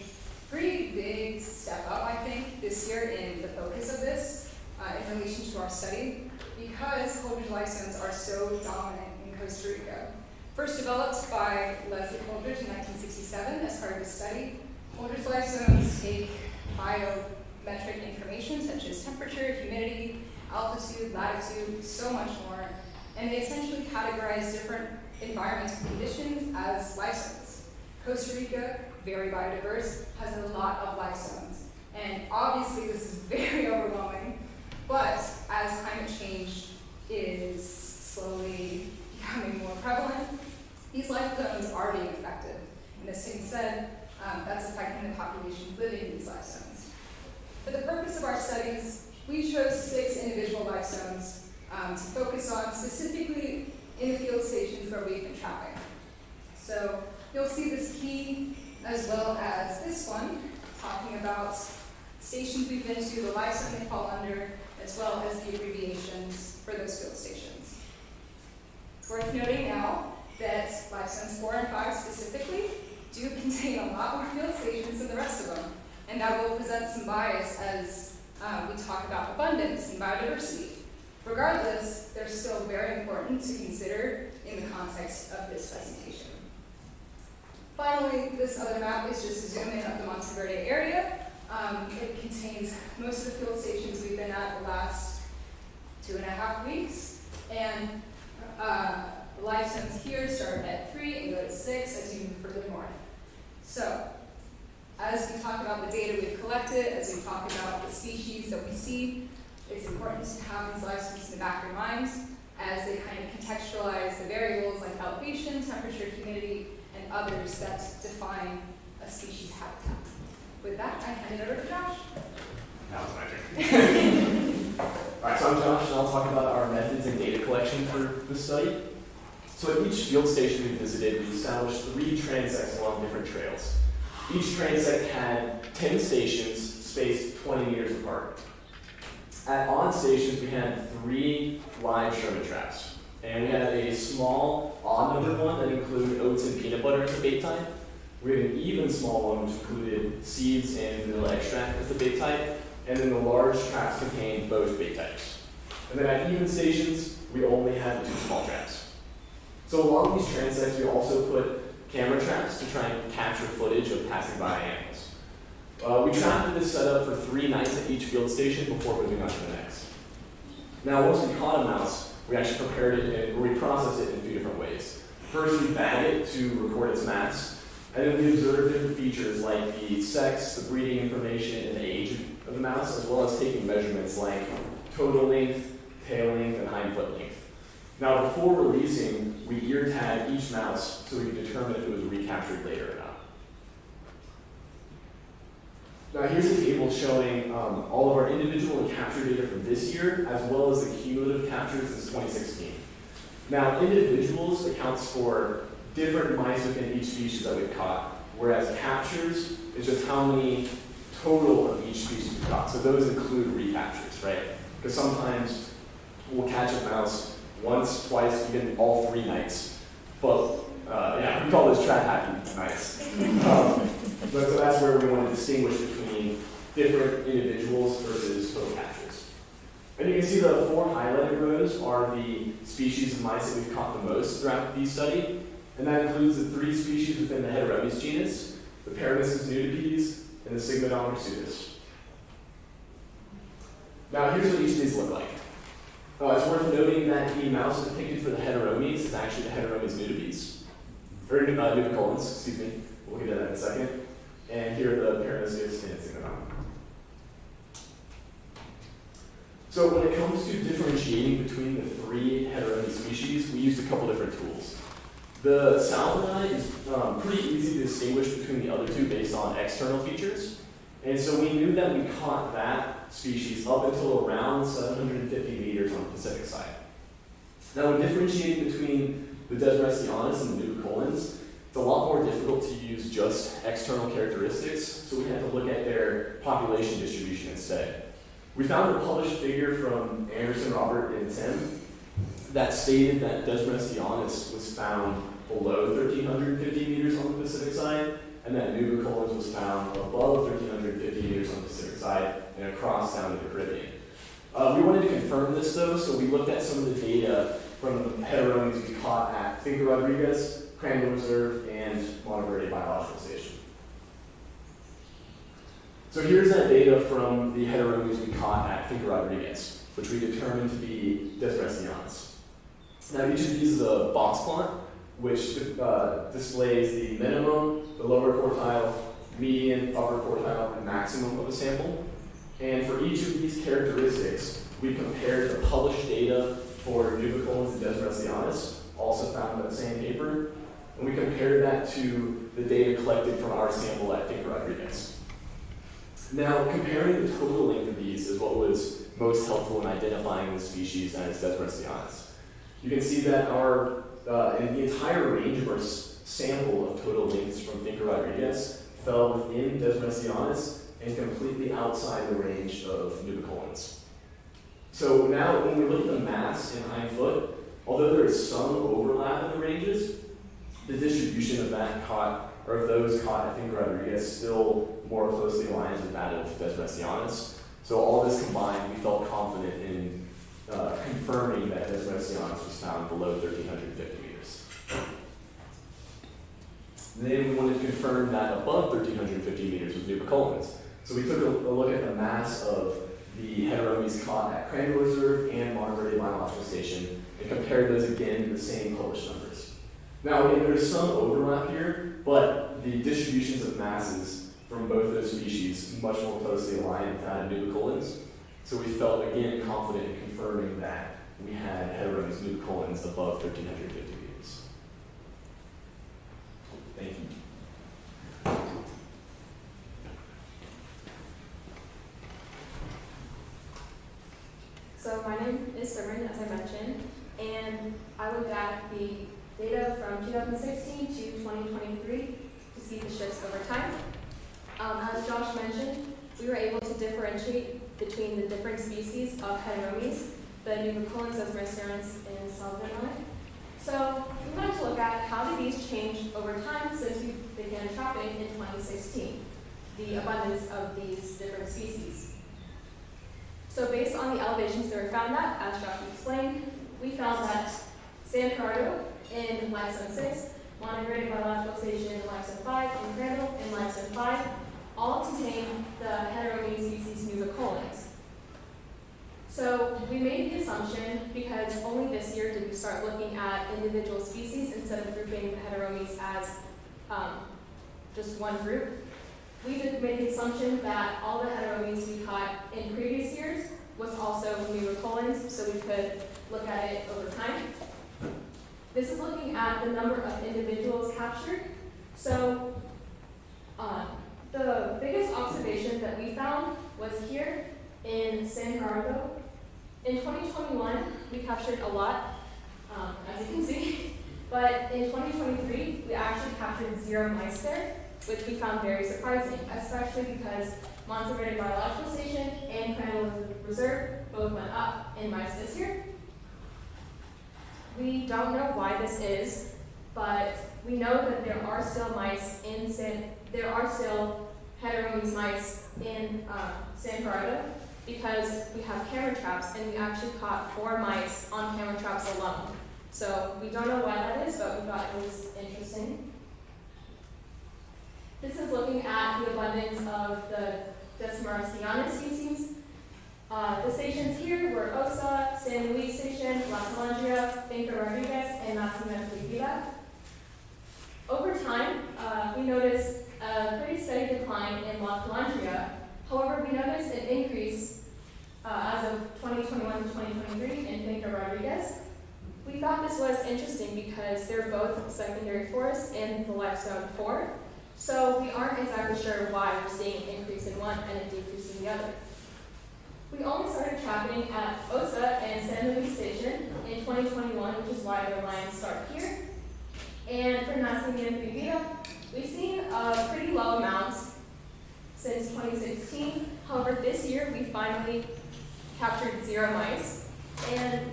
pretty big step up, I think, this year in the focus of this in relation to our study, because whole-ridge life zones are so dominant in Costa Rica. First developed by Leslie Holdridge in 1967 as part of the study, Holdridge life zones take biometric information such as temperature, humidity, altitude, latitude, so much more, and they essentially categorize different environmental conditions as life zones. Costa Rica, very biodiverse, has a lot of life zones, and obviously this is very overwhelming, but as climate change is slowly becoming more prevalent, these life zones are being affected. And as Tim said, that's affecting the populations living in these life zones. For the purpose of our studies, we chose 6 individual life zones to focus on specifically in the field stations where we've been trapping. So you'll see this key as well as this one, talking about stations we've been to, the life zone they fall under, as well as the abbreviations for those field stations. It's worth noting now that life zones 4 and 5 specifically do contain a lot more field stations than the rest of them. And that will present some bias as we talk about abundance and biodiversity. Regardless, they're still very important to consider in the context of this presentation. Finally, this other map is just a zoom in of the Monteverde area. It contains most of the field stations we've been at the last 2.5 weeks. And the life zones here start at 3 and go to 6 as you move further north. So, as we talk about the data we've collected, as we talk about the species that we see, it's important to have these life zones in the back of your mind as they kind of contextualize the variables like elevation, temperature, humidity, and others that define a species habitat. With that, I hand it over to Josh. Now it's my turn. Alright, so I'm Josh, and I'll talk about our methods and data collection for this study. So at each field station we visited, we established 3 transects along different trails. Each transect had 10 stations spaced 20 meters apart. At on stations, we had 3 live Sherman traps. And we had a small odd numbered one that included oats and peanut butter as the bait type. We had an even small one which included seeds and vanilla extract as the bait type. And then the large traps contained both bait types. And then at even stations, we only had the 2 small traps. So along these transects, we also put camera traps to try and capture footage of passing by animals. We trapped this setup for 3 nights at each field station before moving on to the next. Now, once we caught a mouse, we actually prepared it and we processed it in a few different ways. First, we bag it to record its mass, and then we observed different features like the sex, the breeding information, and the age of the mouse, as well as taking measurements like total length, tail length, and hind foot length. Now, before releasing, we ear tagged each mouse so we could determine if it was recaptured later or not. Now, here's a table showing all of our individual and capture data from this year, as well as the cumulative captures since 2016. Now, individuals accounts for different mice within each species that we've caught, whereas captures is just how many total of each species we've caught. So those include recaptures, right? Because sometimes we'll catch a mouse once, twice, even all 3 nights. But yeah, we call those trap happy nights. But so that's where we want to distinguish between different individuals versus total captures. And you can see the 4 highlighted rows are the species of mice that we've caught the most throughout the study. And that includes the 3 species within the Heteromes genus, the Paramyssus nudipes, and the Sigmodon hirsutus. Now here's what each of these look like. It's worth noting that the mouse depicted for the Heteromes is actually the Heteromes nudipes, or nubicolens, excuse me. We'll get to that in a second. And here are the Paramyssus and Sigmodon. So when it comes to differentiating between the 3 Heterome species, we used a couple different tools. The Salvini is pretty easy to distinguish between the other 2 based on external features. And so we knew that we caught that species up until around 750 meters on the Pacific side. Now, when differentiating between the Desbrestianus and the nubicolens, it's a lot more difficult to use just external characteristics, so we had to look at their population distribution instead. We found a published figure from Anderson, Robert, and Tim that stated that Desbrestianus was found below 1,350 meters on the Pacific side, and that nubicolens was found above 1,350 meters on the Pacific side and across down to the Caribbean. We wanted to confirm this though, so we looked at some of the data from the Heteromes we caught at Finca Rodriguez, Crandall Reserve, and Monteverde Biological Station. So here's that data from the Heteromes we caught at Finca Rodriguez, which we determined to be Desbrestianus. Now each of these is a box plot, which displays the minimum, the lower quartile, median, upper quartile, and maximum of a sample. And for each of these characteristics, we compared the published data for nubicolens and Desbrestianus, also found in the same paper, and we compared that to the data collected from our sample at Finca Rodriguez. Now, comparing the total length of these is what was most helpful in identifying the species as Desbrestianus. You can see that in the entire range of our sample of total lengths from Finca Rodriguez fell within Desbrestianus and completely outside the range of nubicolens. So now, when we look at the mass in hind foot, although there is some overlap in the ranges, the distribution of that caught, or of those caught at Finca Rodriguez, still more closely aligns with that of Desbrestianus. So all this combined, we felt confident in confirming that Desbrestianus was found below 1,350 meters. Then we wanted to confirm that above 1,350 meters was nubicolens. So we took a look at the mass of the Heteromes caught at Crandall Reserve and Monteverde Biological Station and compared those again to the same published numbers. Now again, there's some overlap here, but the distributions of masses from both those species much more closely aligned with that of nubicolens. So we felt again confident in confirming that we had Heteromes nubicolens above 1,350 meters. Thank you. So my name is Simran, as I mentioned, and I looked at the data from 2016 to 2023 to see the shifts over time. As Josh mentioned, we were able to differentiate between the different species of heteromes, the nubiculans of Mercerans in Salvador. So we wanted to look at how did these change over time since we began trapping in 2016, the abundance of these different species. So based on the elevations that were found at, as Joshua explained, we found that San Gerardo in limestone 6, Monteverde Biological Station in limestone 5, and Crandall in limestone 5 all contain the heteromene species nubiculans. So we made the assumption, because only this year did we start looking at individual species instead of grouping the heteromes as just one group. We did make the assumption that all the heteromes we caught in previous years was also nubiculans, so we could look at it over time. This is looking at the number of individuals captured. So the biggest observation that we found was here in San Gerardo. In 2021, we captured a lot, as you can see, but in 2023, we actually captured 0 mice there, which we found very surprising, especially because Monteverde Biological Station and Palo Reserve both went up in mice this year. We don't know why this is, but we know that there are still heteromes mice in San Gerardo because we have camera traps and we actually caught 4 mice on camera traps alone. So we don't know why that is, but we thought it was interesting. This is looking at the abundance of the Desmarciana species. The stations here were Osa, San Luis Station, La Calandria, Finca Rodriguez, and Nacimiento y Vida. Over time, we noticed a pretty steady decline in La Calandria. However, we noticed an increase as of 2021 to 2023 in Finca Rodriguez. We thought this was interesting because they're both secondary forests in the limestone 4. So we aren't exactly sure why we're seeing an increase in one and a decrease in the other. We only started trapping at Osa and San Luis Station in 2021, which is why the lines start here. And for Nacimiento y Vida, we've seen pretty low amounts since 2016. However, this year we finally captured 0 mice. And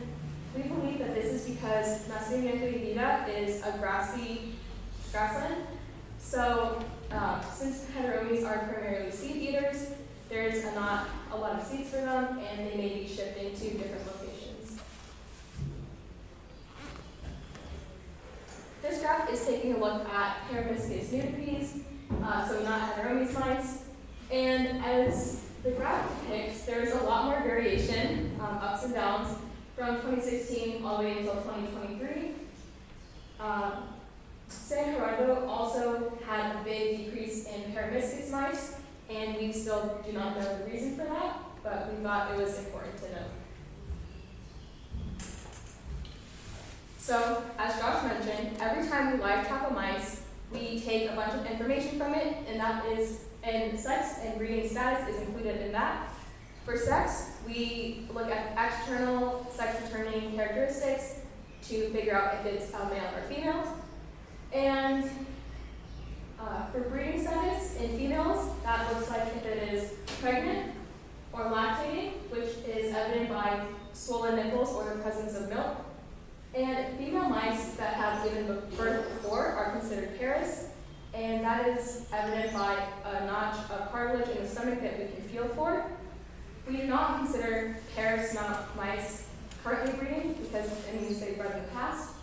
we believe that this is because Nacimiento y Vida is a grassland. So since heteromes are primarily seed eaters, there's not a lot of seeds for them, and they may be shifting to different locations. This graph is taking a look at Parabiscus nudipedes, so not heteromes mice. And as the graph depicts, there's a lot more variation, ups and downs, from 2016 all the way until 2023. San Gerardo also had a big decrease in Parabiscus mice, and we still do not know the reason for that, but we thought it was important to know. So, as Josh mentioned, every time we live trap a mice, we take a bunch of information from it, and sex and breeding status is included in that. For sex, we look at external sex-determining characteristics to figure out if it's a male or female. And for breeding status in females, that looks like if it is pregnant or lactating, which is evident by swollen nipples or the presence of milk. And female mice that have given birth before are considered parous, and that is evident by a notch of cartilage in the stomach that we can feel for. We do not consider parous mice currently breeding because it means they've bred in the past.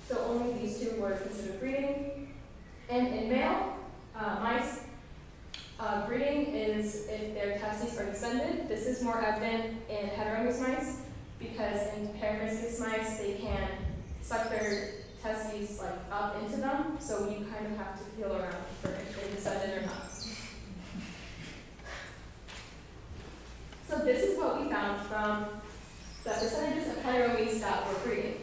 So only these 2 were considered breeding. And in male mice, breeding is if their testes are descended. This is more evident in heteromes mice because in Parabiscus mice, they can suck their testes up into them, so you kind of have to feel around for if they descended or not. So this is what we found from the percentages of heteromes that were breeding.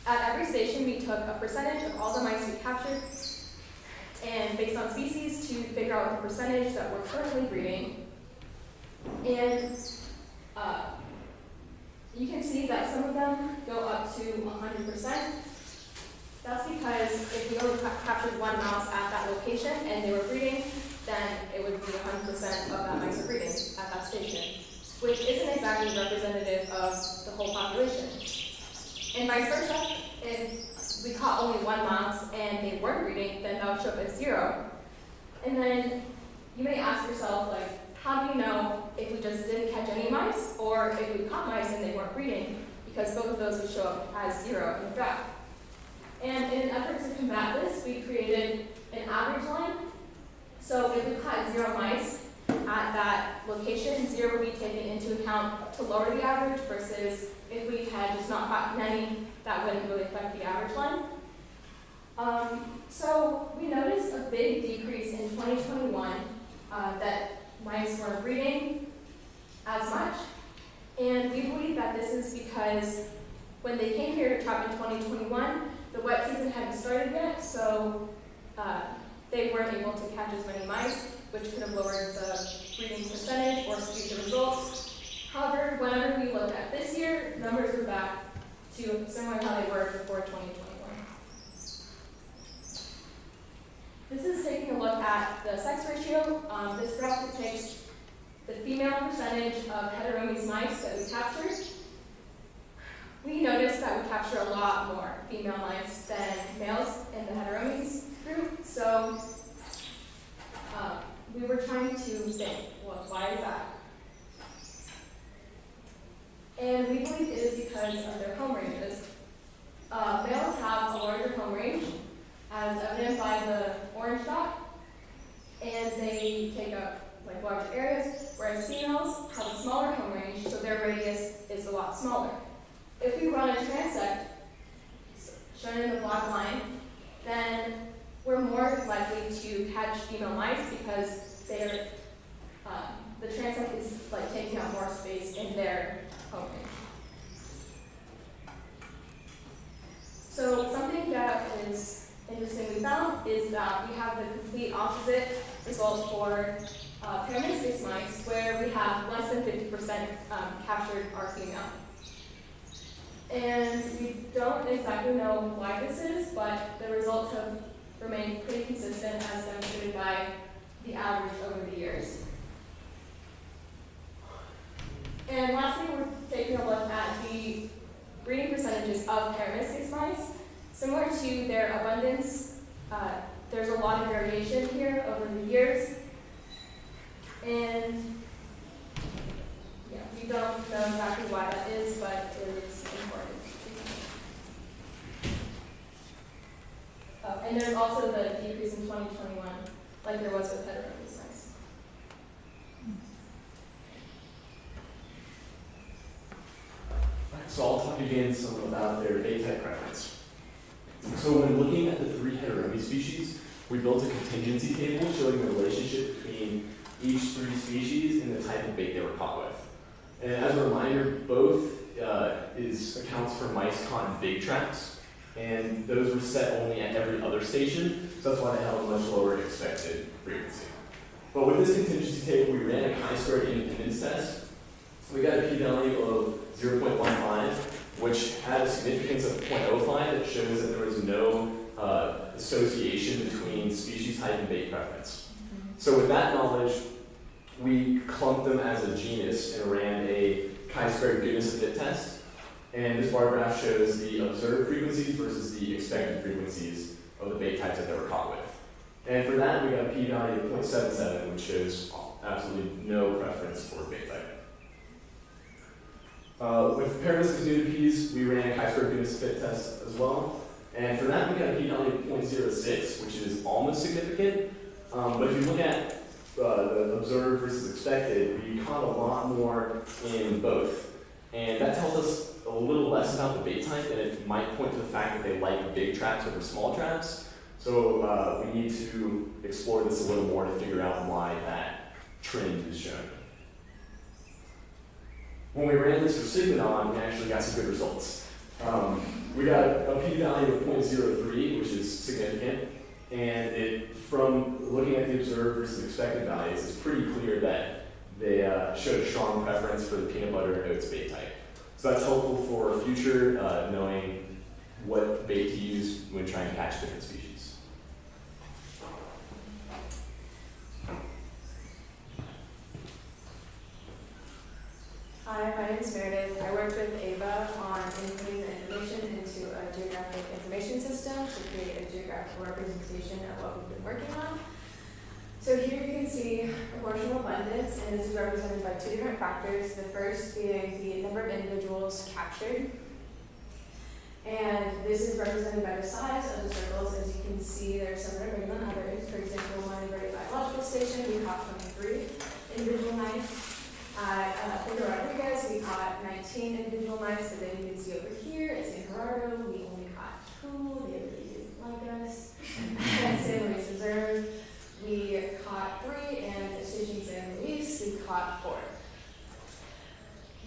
At every station, we took a percentage of all the mice we captured, and based on species to figure out the percentage that were currently breeding. And you can see that some of them go up to 100%. That's because if we only captured 1 mouse at that location and they were breeding, then it would be 100% of that mice are breeding at that station, which isn't exactly representative of the whole population. And vice versa, if we caught only one mouse and they weren't breeding, then that would show up as 0. And then you may ask yourself, like, how do you know if we just didn't catch any mice or if we caught mice and they weren't breeding? Because both of those would show up as 0 in the graph. And in an effort to combat this, we created an average line. So if we caught 0 mice at that location, 0 would be taken into account to lower the average, versus if we had just not caught any, that wouldn't really affect the average line. So we noticed a big decrease in 2021 that mice weren't breeding as much. And we believe that this is because when they came here to trap in 2021, the wet season hadn't started yet, so they weren't able to catch as many mice, which could have lowered the breeding percentage or skewed the results. However, whenever we looked at this year, numbers are back to similar to how they were before 2021. This is taking a look at the sex ratio. This graph depicts the female percentage of heteromes mice that we captured. We noticed that we capture a lot more female mice than males in the heteromes group, so we were trying to think, well, why is that? And we believe it is because of their home ranges. Males have a larger home range, as evident by the orange dot, and they take up like larger areas, whereas females have a smaller home range, so their radius is a lot smaller. If we run a transect, shown in the black line, then we're more likely to catch female mice because they're, the transect is like taking up more space in their home range. So something that is interesting we found is that we have the complete opposite result for paramecious mice, where we have less than 50% captured are female. And we don't exactly know why this is, but the results have remained pretty consistent as demonstrated by the average over the years. And lastly, we're taking a look at the breeding percentages of paramecious mice. Similar to their abundance, there's a lot of variation here over the years. And yeah, we don't know exactly why that is, but it is important. And there's also the decrease in 2021, like there was with heteromes mice. So I'll talk again some about their bait type preference. So when looking at the 3 heteromy species, we built a contingency table showing the relationship between each 3 species and the type of bait they were caught with. And as a reminder, both accounts for mice caught in big traps, and those were set only at every other station, so that's why they have a much lower expected frequency. But with this contingency table, we ran a chi-squared independence test. We got a p-value of 0.15, which had a significance of 0.05 that shows that there was no association between species type and bait preference. So with that knowledge, we clumped them as a genus and ran a chi-squared goodness of fit test. And this bar graph shows the observed frequencies versus the expected frequencies of the bait types that they were caught with. And for that, we got a p-value of 0.77, which shows absolutely no preference for bait type. With paramecious nudipedes, we ran a chi-squared goodness of fit test as well. And for that, we got a p-value of 0.06, which is almost significant. But if you look at the observed versus expected, we caught a lot more in both. And that tells us a little less about the bait type, and it might point to the fact that they like big traps over small traps. So we need to explore this a little more to figure out why that trend is shown. When we ran this for Sigmadon, we actually got some good results. We got a p-value of 0.03, which is significant, and from looking at the observed versus expected values, it's pretty clear that they showed a strong preference for the peanut butter and oats bait type. So that's helpful for future knowing what bait to use when trying to catch different species. Hi, my name is Meredith. I worked with Ava on inputting the information into a geographic information system to create a geographical representation of what we've been working on. So here you can see proportional abundance, and this is represented by two different factors. The first being the number of individuals captured, and this is represented by the size of the circles. As you can see, there are some that are bigger than others. For example, Monteverde Biological Station, we caught 23 individual mice. At Rodriguez, we caught 19 individual mice, but then you can see over here at San Gerardo, we only caught 2, the other didn't like us. At San Luis Reserve, we caught 3, and at Station San Luis, we caught 4.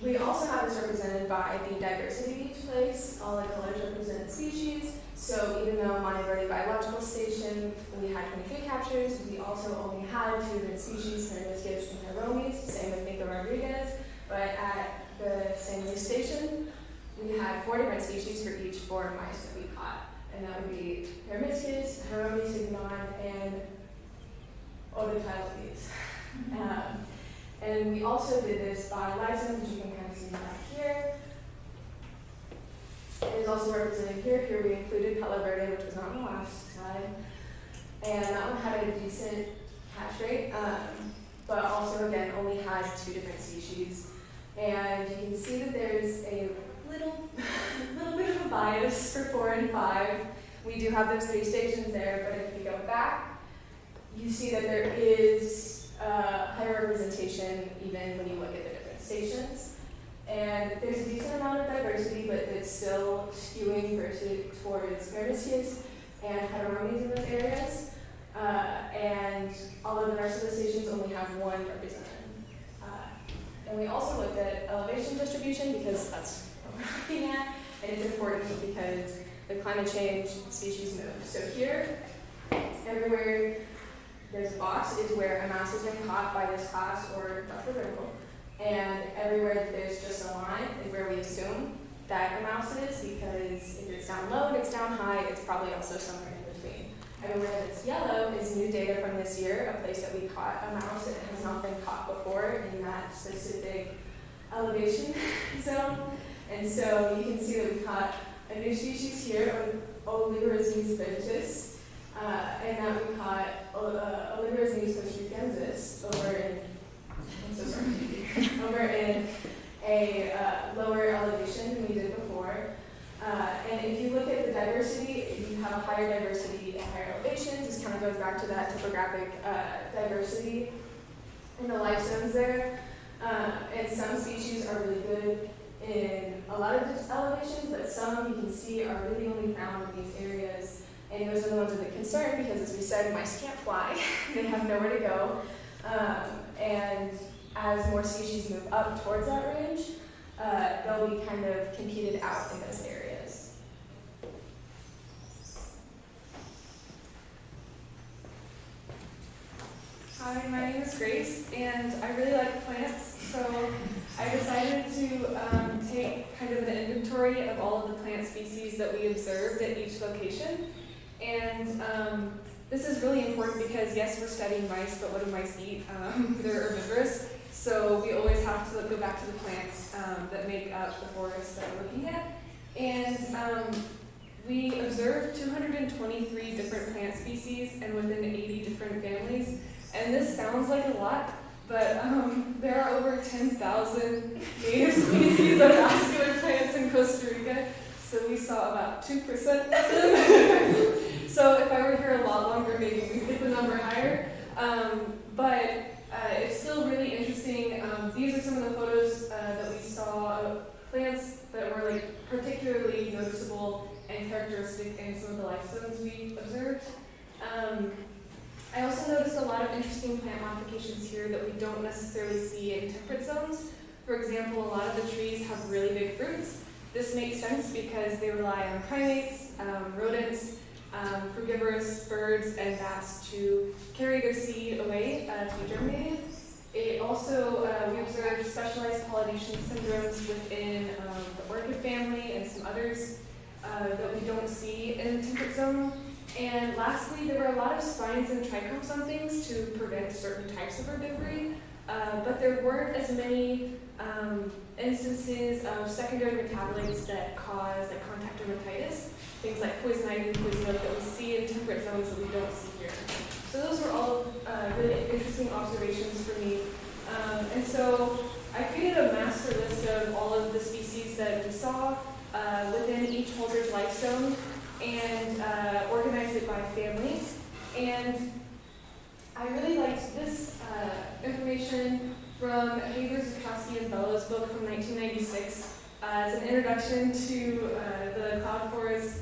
We also have this represented by the diversity of each place. All the colors represent species. So even though Monteverde Biological Station, we had 23 captures, we also only had 2 different species, Hibiscus and Hiromes, same with Nico Rodriguez. But at the San Luis Station, we had 4 different species for each 4 mice that we caught. And that would be Hibiscus, Hiromes, Signon, and Odotylodes. And we also did this by license, which you can kind of see back here. It is also represented here. Here we included Palo Verde, which was not on the last slide. And that one had a decent catch rate, but also, again, only had 2 different species. And you can see that there's a little bit of a bias for 4 and 5. We do have those 3 stations there, but if you go back, you see that there is higher representation even when you look at the different stations. And there's a decent amount of diversity, but it's still skewing towards Hibiscus and Heteromes in those areas. And although the rest of the stations only have 1 represented. And we also looked at elevation distribution because that's what we're looking at. And it's important because the climate change species move. So here, everywhere there's a box is where a mouse has been caught by this class or Dr. Vertical. And everywhere that there's just a line is where we assume that a mouse is, because if it's down low and it's down high, it's probably also somewhere in between. Everywhere that's yellow is new data from this year, a place that we caught a mouse that has not been caught before in that specific elevation zone. And so you can see that we caught a new species here, Oliverismes ventus. And that we caught Oliverismes costricensis over in, I'm so sorry, over in a lower elevation than we did before. And if you look at the diversity, you have a higher diversity at higher elevations. This kind of goes back to that topographic diversity in the life zones there. And some species are really good in a lot of elevations, but some you can see are really only found in these areas. And those are the ones of the concern because, as we said, mice can't fly. They have nowhere to go. And as more species move up towards that range, they'll be kind of competed out in those areas. Hi, my name is Grace, and I really like plants, so I decided to take kind of an inventory of all of the plant species that we observed at each location. And this is really important because, yes, we're studying mice, but what do mice eat? They're herbivorous, so we always have to go back to the plants that make up the forest that we're looking at. And we observed 223 different plant species and within 80 different families. And this sounds like a lot, but there are over 10,000 native species of vascular plants in Costa Rica, so we saw about 2% of them. So if I were here a lot longer, maybe we'd get the number higher. But it's still really interesting. These are some of the photos that we saw of plants that were like particularly noticeable and characteristic in some of the life zones we observed. I also noticed a lot of interesting plant modifications here that we don't necessarily see in temperate zones. For example, a lot of the trees have really big fruits. This makes sense because they rely on primates, rodents, frugivorous birds, and bats to carry their seed away to be germinated. It also, we observed specialized pollination syndromes within the orchid family and some others that we don't see in the temperate zone. And lastly, there were a lot of spines and trichomes on things to prevent certain types of herbivory, but there weren't as many instances of secondary metabolites that cause like contact dermatitis, things like poison ivy and poison oak that we see in temperate zones that we don't see here. So those were all really interesting observations for me. And so I created a master list of all of the species that we saw within each Holdridge life zone and organized it by family. And I really liked this information from Haber, Zukowski, and Bellows' book from 1996 as an introduction to the cloud forest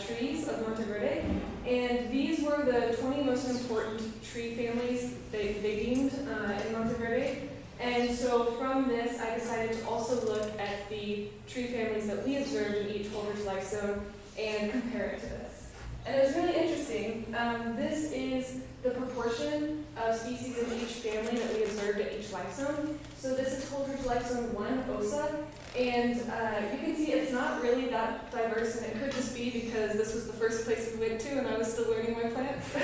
trees of Monteverde. And these were the 20 most important tree families they deemed in Monteverde. And so from this, I decided to also look at the tree families that we observed in each Holdridge life zone and compare it to this. And it was really interesting. This is the proportion of species in each family that we observed at each life zone. So this is Holdridge life zone 1, OSA. And you can see it's not really that diverse, and it could just be because this was the first place we went to and I was still learning my plants.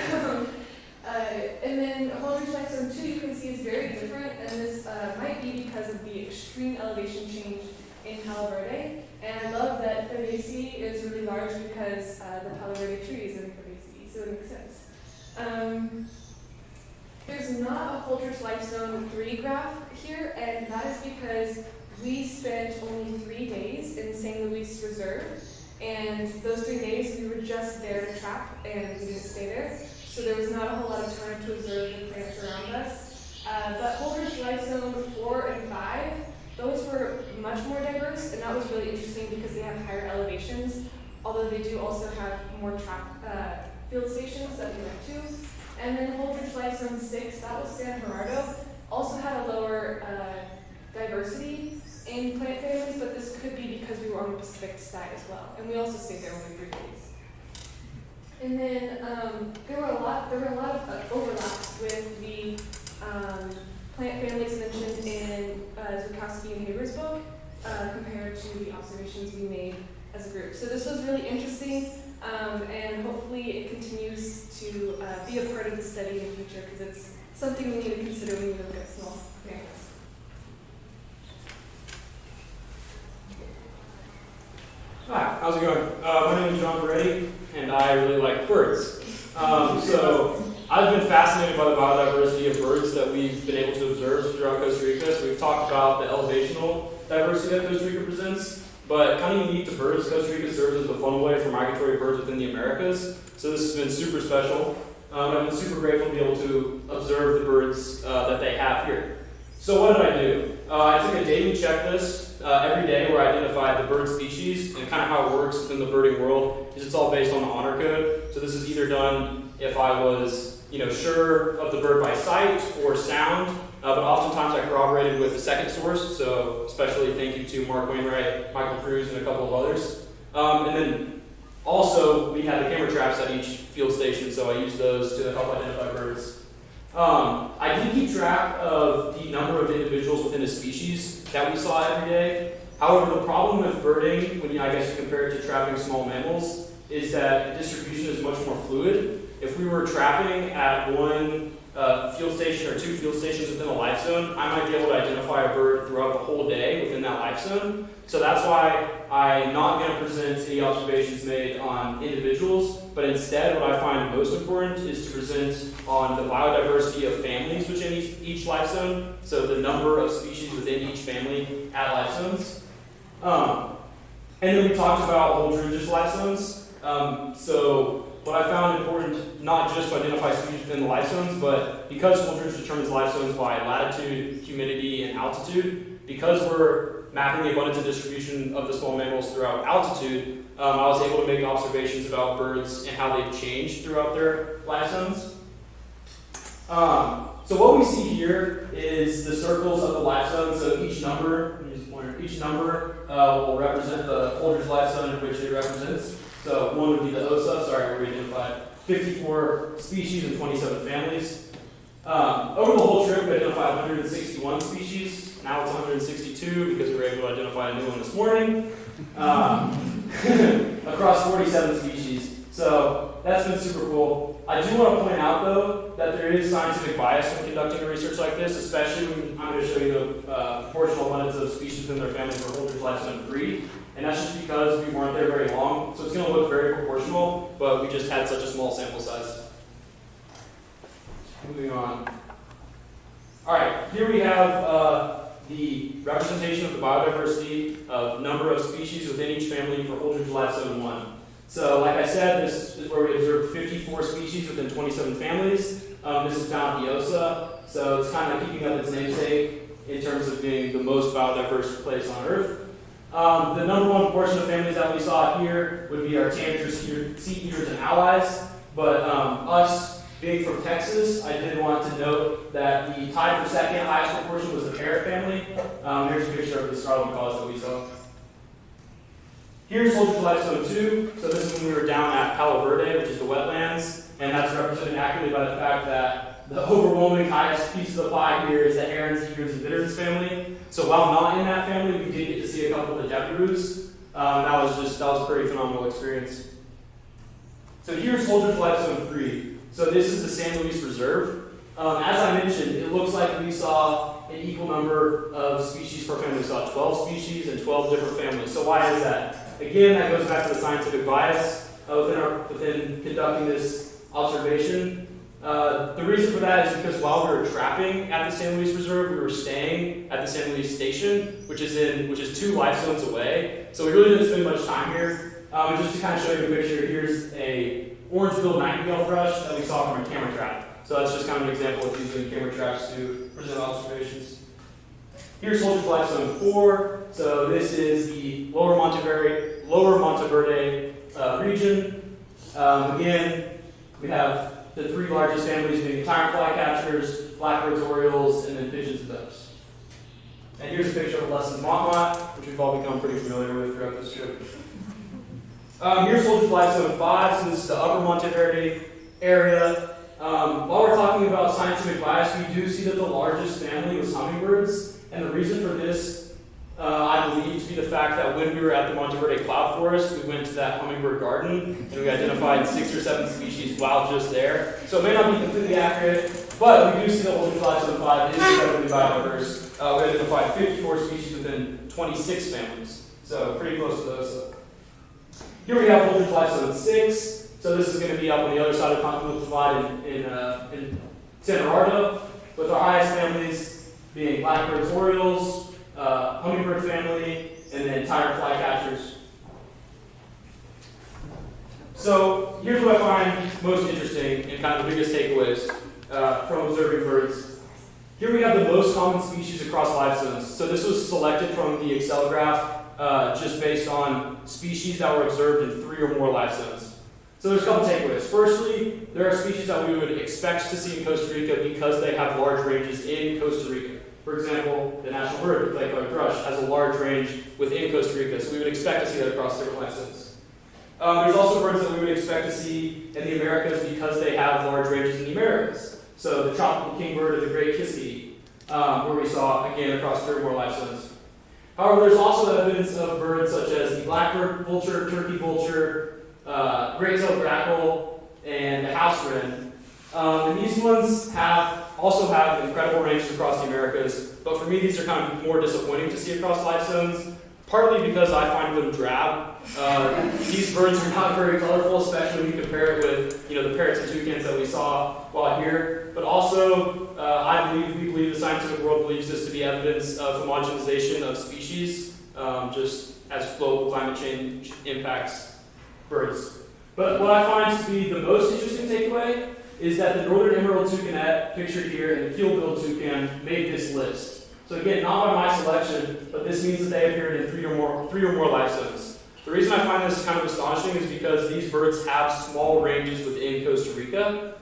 And then Holdridge life zone 2, you can see is very different, and this might be because of the extreme elevation change in Palo Verde. And I love that Verde is really large because the Palo Verde tree is in Verde, so it makes sense. There's not a Holdridge life zone 3 graph here, and that is because we spent only 3 days in St. Louis Reserve, and those 3 days we were just there to trap, and we didn't stay there. So there was not a whole lot of time to observe the plants around us. But Holdridge life zone 4 and 5, those were much more diverse, and that was really interesting because they have higher elevations, although they do also have more trap field stations that we went to. And then Holdridge life zone 6, that was San Gerardo, also had a lower diversity in plant families, but this could be because we were on the Pacific side as well. And we also stayed there only 3 days. And then there were a lot of overlaps with the plant families mentioned in Zukowski and Haber's book compared to the observations we made as a group. So this was really interesting, and hopefully it continues to be a part of the study in the future because it's something we need to consider when we look at small plants. Hi, how's it going? My name is John Verde, and I really like birds. So I've been fascinated by the biodiversity of birds that we've been able to observe throughout Costa Rica. So we've talked about the elevational diversity that Costa Rica presents, but kind of unique to birds, Costa Rica serves as the funnel way for migratory birds within the Americas. So this has been super special. I've been super grateful to be able to observe the birds that they have here. So what did I do? I took a daily checklist every day where I identified the bird species, and kind of how it works within the birding world is it's all based on the honor code. So this is either done if I was sure of the bird by sight or sound, but oftentimes I corroborated with a second source, so especially thank you to Mark Wainwright, Michael Cruz, and a couple of others. And then also we had the camera traps at each field station, so I used those to help identify birds. I did keep track of the number of individuals within a species that we saw every day. However, the problem with birding, when I guess you compare it to trapping small mammals, is that the distribution is much more fluid. If we were trapping at one field station or 2 field stations within a life zone, I might be able to identify a bird throughout the whole day within that life zone. So that's why I'm not going to present any observations made on individuals, but instead what I find most important is to present on the biodiversity of families within each life zone, so the number of species within each family at life zones. And then we talked about Holdridge's life zones. So what I found important, not just to identify species within the life zones, but because Holdridge determines life zones by latitude, humidity, and altitude, because we're mapping the abundance and distribution of the small mammals throughout altitude, I was able to make observations about birds and how they've changed throughout their life zones. So what we see here is the circles of the life zone. So each number will represent the Holdridge life zone in which it represents. So one would be the OSA, where we identified 54 species and 27 families. Over the whole trip, we identified 161 species. Now it's 162 because we were able to identify a new one this morning. Across 47 species. So that's been super cool. I do want to point out, though, that there is scientific bias when conducting a research like this, especially when I'm going to show you the proportional abundance of species within their family for Holdridge Lifezone 3. And that's just because we weren't there very long, so it's going to look very proportional, but we just had such a small sample size. Moving on. All right, here we have the representation of the biodiversity of number of species within each family for Holdridge Lifezone 1. So, like I said, this is where we observed 54 species within 27 families. This is found at Iosa, so it's kind of keeping up its namesake in terms of being the most biodiverse place on Earth. The number one portion of families that we saw here would be our tanagers, seed eaters, and allies. But us being from Texas, I did want to note that the tied for second highest proportion was the parrot family. Here's a picture of the scarlet macaws that we saw. Here's Holdridge Lifezone 2. So this is when we were down at Palo Verde, which is the wetlands, and that's represented accurately by the fact that the overwhelming highest piece of the pie here is the herons, egrets, and bitterns family. So while not in that family, we did get to see a couple of the deberoos. That was a pretty phenomenal experience. So here's Holdridge Lifezone 3. So this is the San Luis Reserve. As I mentioned, it looks like we saw an equal number of species per family. We saw 12 species and 12 different families. So why is that? Again, that goes back to the scientific bias within conducting this observation. The reason for that is because while we were trapping at the San Luis Reserve, we were staying at the San Luis Station, which is 2 life zones away. So we really didn't spend much time here. Just to kind of show you a picture, here's a orange-billed nightingale thrush that we saw from a camera trap. So that's just kind of an example of using camera traps to present observations. Here's Holdridge Lifezone 4. So this is the Lower Monteverde region. Again, we have the 3 largest families being tyrant flycatchers, blackbirds, orioles, and then pigeons and doves. And here's a picture of Lessons Montmont, which we've all become pretty familiar with throughout this trip. Here's Holdridge Lifezone 5, so this is the Upper Monteverde area. While we're talking about scientific bias, we do see that the largest family was hummingbirds. And the reason for this, I believe, to be the fact that when we were at the Monteverde Cloud Forest, we went to that hummingbird garden, and we identified 6 or 7 species while just there. So it may not be completely accurate, but we do see that Holdridge Lifezone 5 is incredibly biodiverse. We identified 54 species within 26 families, so pretty close to those. Here we have Holdridge Lifezone 6. So this is going to be up on the other side of the continental divide in San Gerardo, with our highest families being blackbirds, orioles, hummingbird family, and then tyrant flycatchers. So here's what I find most interesting and kind of the biggest takeaways from observing birds. Here we have the most common species across life zones. So this was selected from the Excel graph just based on species that were observed in 3 or more life zones. So there's a couple takeaways. Firstly, there are species that we would expect to see in Costa Rica because they have large ranges in Costa Rica. For example, the national bird, the clay-colored thrush, has a large range within Costa Rica, so we would expect to see that across different life zones. There's also birds that we would expect to see in the Americas because they have large ranges in the Americas. So the tropical kingbird or the great kiskadee, where we saw, again, across 3 or more life zones. However, there's also evidence of birds such as the blackbird vulture, turkey vulture, great-tailed grackle, and the house wren. And these ones also have incredible ranges across the Americas, but for me these are kind of more disappointing to see across life zones, partly because I find them drab. These birds are not very colorful, especially when you compare it with the parrots and toucans that we saw while here. But also, we believe the scientific world believes this to be evidence of homogenization of species, just as global climate change impacts birds. But what I find to be the most interesting takeaway is that the northern emerald toucanet, pictured here, and the keel-billed toucan made this list. So again, not by my selection, but this means that they appeared in 3 or more life zones. The reason I find this kind of astonishing is because these birds have small ranges within Costa Rica.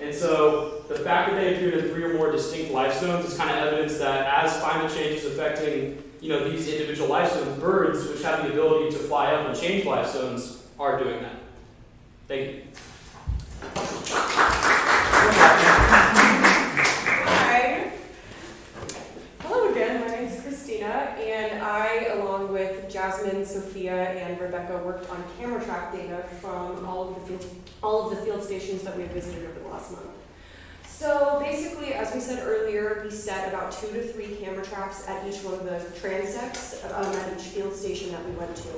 And so the fact that they appeared in 3 or more distinct life zones is kind of evidence that as climate change is affecting these individual life zones, birds, which have the ability to fly up and change life zones, are doing that. Thank you. Hi. Hello again, my name is Christina, and I, along with Jasmine, Sophia, and Rebecca, Rebecca worked on camera trap data from all of the field stations that we have visited over the last month. So basically, as we said earlier, we set about 2 to 3 camera traps at each one of the transects at each field station that we went to.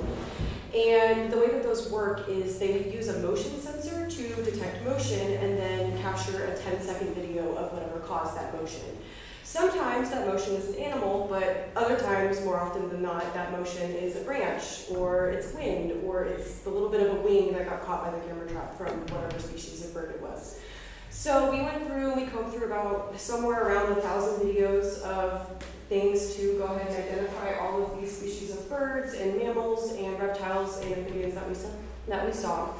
And the way that those work is they would use a motion sensor to detect motion and then capture a 10-second video of whatever caused that motion. Sometimes that motion is an animal, but other times, more often than not, that motion is a branch, or it's wind, or it's the little bit of a wing that got caught by the camera trap from whatever species of bird it was. So we combed through about somewhere around 1,000 videos of things to go ahead and identify all of these species of birds and mammals and reptiles and amphibians that we saw.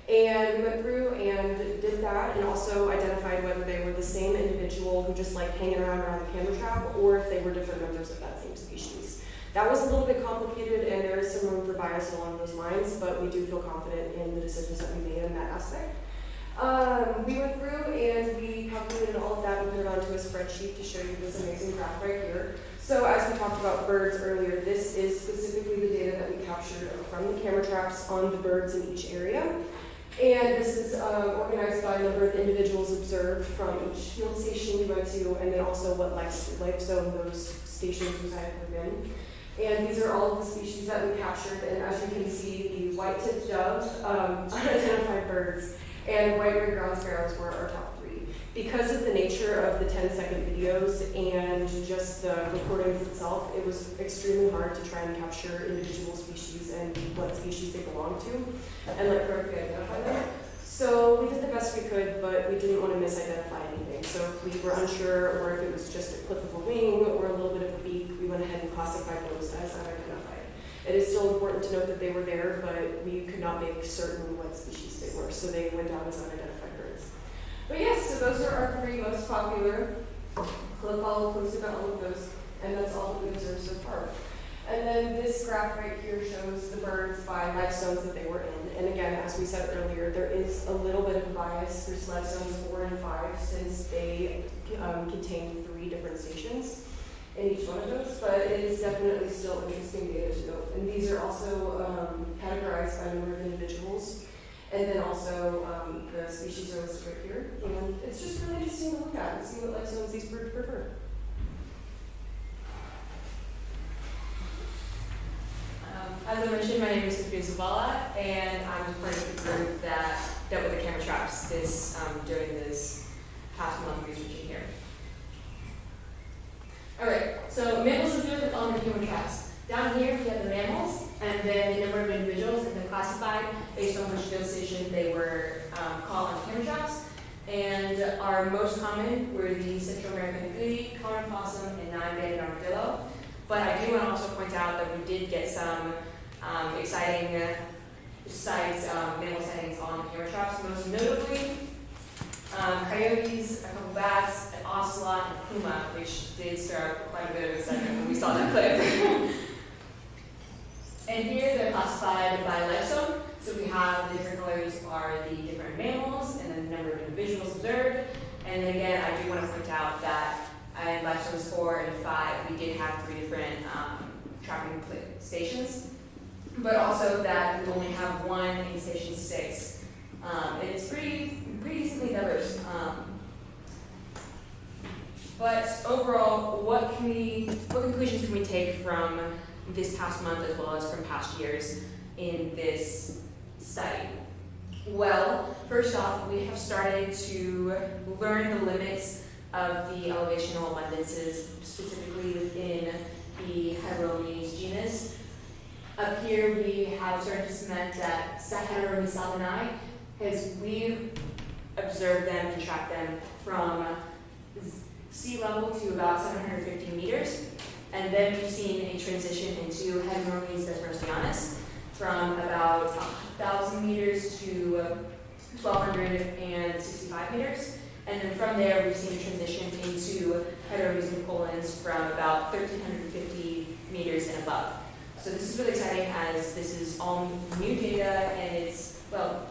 And we went through and did that and also identified whether they were the same individual who just like hanging around the camera trap or if they were different members of that same species. That was a little bit complicated and there is some room for bias along those lines, but we do feel confident in the decisions that we made in that aspect. We went through and we calculated all of that and put it onto a spreadsheet to show you this amazing graph right here. So as we talked about birds earlier, this is specifically the data that we captured from the camera traps on the birds in each area. And this is organized by number of individuals observed from each field station we went to, and then also what life zone those stations resided within. And these are all of the species that we captured, and as you can see, the white-tipped dove, unidentified birds, and white-eared ground sparrows were our top 3. Because of the nature of the 10-second videos and just the recordings itself, it was extremely hard to try and capture individual species and what species they belong to, and like correctly identify them. So we did the best we could, but we didn't want to misidentify anything. So if we were unsure, or if it was just a clip of a wing or a little bit of a beak, we went ahead and classified those as unidentified. It is still important to note that they were there, but we could not make certain what species they were, so they went down as unidentified birds. But yes, so those are our 3 most popular. Follow closely about all of those, and that's all that we observed so far. And then this graph right here shows the birds by life zones that they were in. And again, as we said earlier, there is a little bit of a bias through life zones 4 and 5 since they contain 3 different stations in each one of those, but it is definitely still interesting data to note. And these are also categorized by number of individuals, and then also the species are listed right here. And it's just really interesting to look at and see what life zones these birds prefer. As I mentioned, my name is Sophia Zavala, and I'm part of the group that dealt with the camera traps during this past month researching here. Alright, so mammals observed on the camera traps. Down here we have the mammals, and then the number of individuals, and then classified based on which field station they were caught on camera traps. And our most common were the Central American agouti, common opossum, and 9-banded armadillo. But I do want to also point out that we did get some exciting mammal sightings on the camera traps, most notably coyotes, a couple bats, an ocelot, and puma, which did stir up quite a bit of excitement when we saw that clip. And here they're classified by life zone. So we have the different colors are the different mammals and the number of individuals observed. And then again, I do want to point out that in life zones 4 and 5, we did have 3 different trapping stations, but also that we only have 1 in station 6. And it's pretty decently diverse. But overall, what conclusions can we take from this past month as well as from past years in this study? Well, first off, we have started to learn the limits of the elevational abundances, specifically within the Heteromenes genus. Up here, we have started to cement that Heteromenes salmoni, as we've observed them and tracked them from sea level to about 750 meters. And then we've seen a transition into Heteromenes desmorosianus from about 1,000 meters to 1,265 meters. And then from there, we've seen a transition into Heteromenes nicolens from about 1,350 meters and above. So this is really exciting as this is all new data, and it's, well,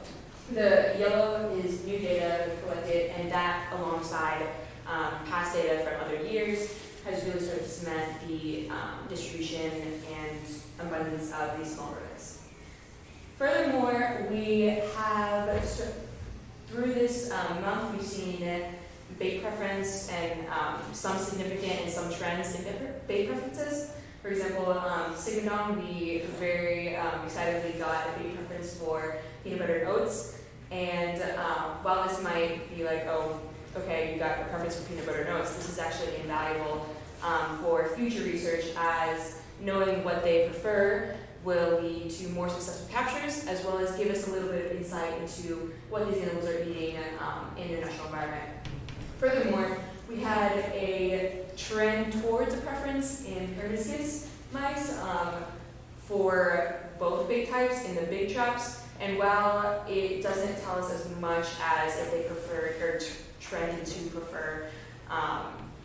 the yellow is new data collected, and that alongside past data from other years has really started to cement the distribution and abundance of these small rodents. Furthermore, we have, through this month, we've seen bait preference and some significant and some trends in bait preferences. For example, Signodon, we very excitedly got a bait preference for peanut butter and oats. And while this might be like, oh, okay, you got a preference for peanut butter and oats, this is actually invaluable for future research, as knowing what they prefer will lead to more successful captures, as well as give us a little bit of insight into what these animals are eating in their natural environment. Furthermore, we had a trend towards a preference in proboscis mice for both bait types in the big traps. And while it doesn't tell us as much as if they prefer or trend to prefer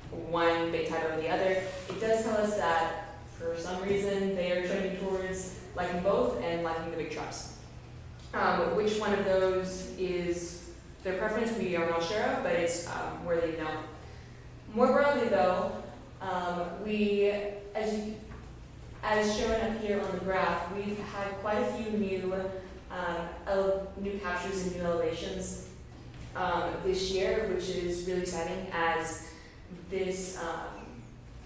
one bait type over the other, it does tell us that for some reason they are trending towards liking both and liking the big traps. Which one of those is their preference, we are not sure of, but it's worthy to know. More broadly though, we, as shown up here on the graph, we've had quite a few new captures and new elevations this year, which is really exciting, as this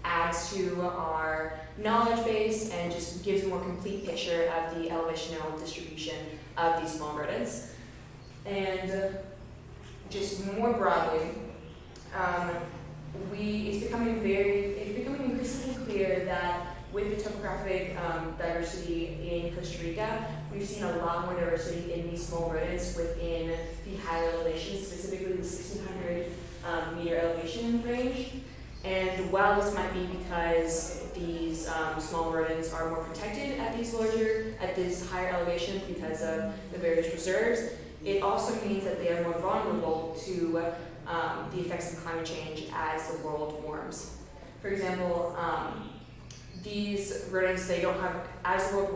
adds to our knowledge base and just gives a more complete picture of the elevational distribution of these small rodents. And just more broadly, it's becoming increasingly clear that with the topographic diversity in Costa Rica, we've seen a lot more diversity in these small rodents within the higher elevations, specifically the 1,600 meter elevation range. And while this might be because these small rodents are more protected at these higher elevations because of the various reserves, it also means that they are more vulnerable to the effects of climate change as the world warms. For example, these rodents, they don't have, as the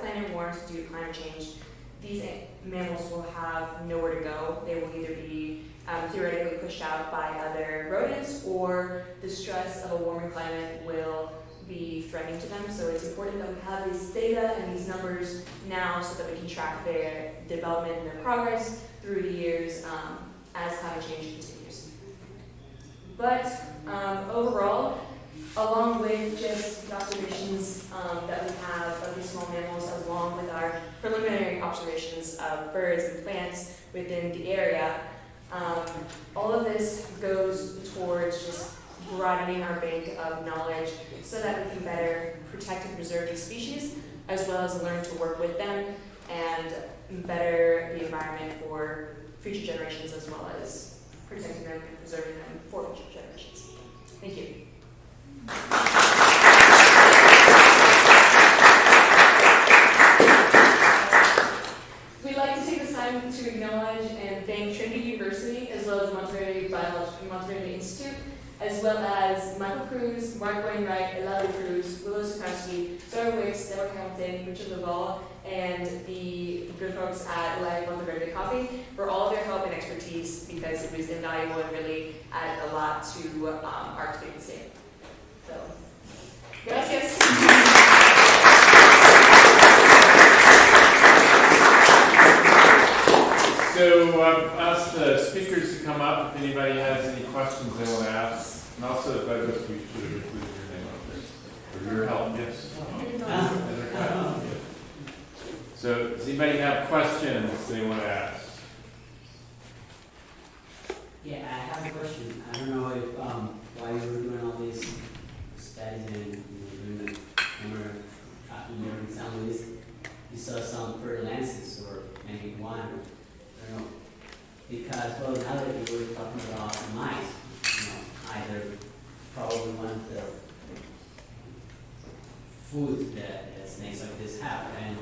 planet warms due to climate change, these mammals will have nowhere to go. They will either be theoretically pushed out by other rodents, or the stress of a warming climate will be threatening to them. So it's important that we have these data and these numbers now so that we can track their development and their progress through the years as climate change continues. But overall, along with just the observations that we have of these small mammals, along with our preliminary observations of birds and plants within the area, all of this goes towards just broadening our bank of knowledge so that we can better protect and preserve these species, as well as learn to work with them and better the environment for future generations, as well as protecting them and preserving them for future generations. Thank you. We'd like to take this time to acknowledge and thank Trinity University, as well as Monteverde Institute, as well as Michael Cruz, Mark Wainwright, Eladio Cruz, Willow Sukowski, Sarah Wicks, Deborah Hamilton, Richard Laval, and the good folks at Monteverde Coffee for all of their help and expertise, because it was invaluable and really added a lot to our experience today. So, gracias. So I've asked the speakers to come up if anybody has any questions they want to ask. And also, Douglas, we should have included your name up there. For your help, yes. So does anybody have questions they want to ask? Yeah, I have a question. I don't know if while you were doing all these studies and you were doing the camera tracking in San Luis, you saw some fertilizers or maybe one. I don't know. Because, well, now that you were talking about mice, either probably one of the foods that snakes like this have. And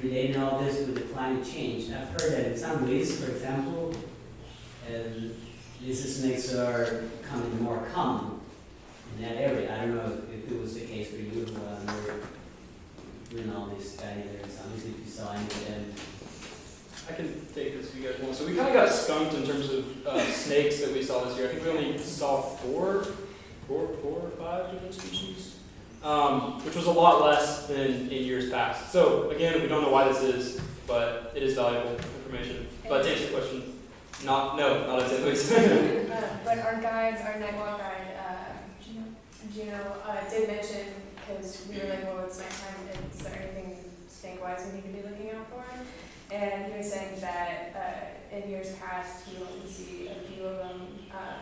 relating all this with the climate change, I've heard that in San Luis, for example, these snakes are becoming more common in that area. I don't know if it was the case for you while you were doing all these studies there in San Luis, if you saw any of them. I can take this if you guys want. So we kind of got skunked in terms of snakes that we saw this year. I think we only saw four or five different species. which was a lot less than in years past. So again, we don't know why this is, but it is valuable information. But to answer your question, not at St. Louis. But our guide, our night walk guide, Gino, did mention, because we were like, well, it's nighttime, is there anything snake-wise we need to be looking out for? And he was saying that in years past, he only see a few of them,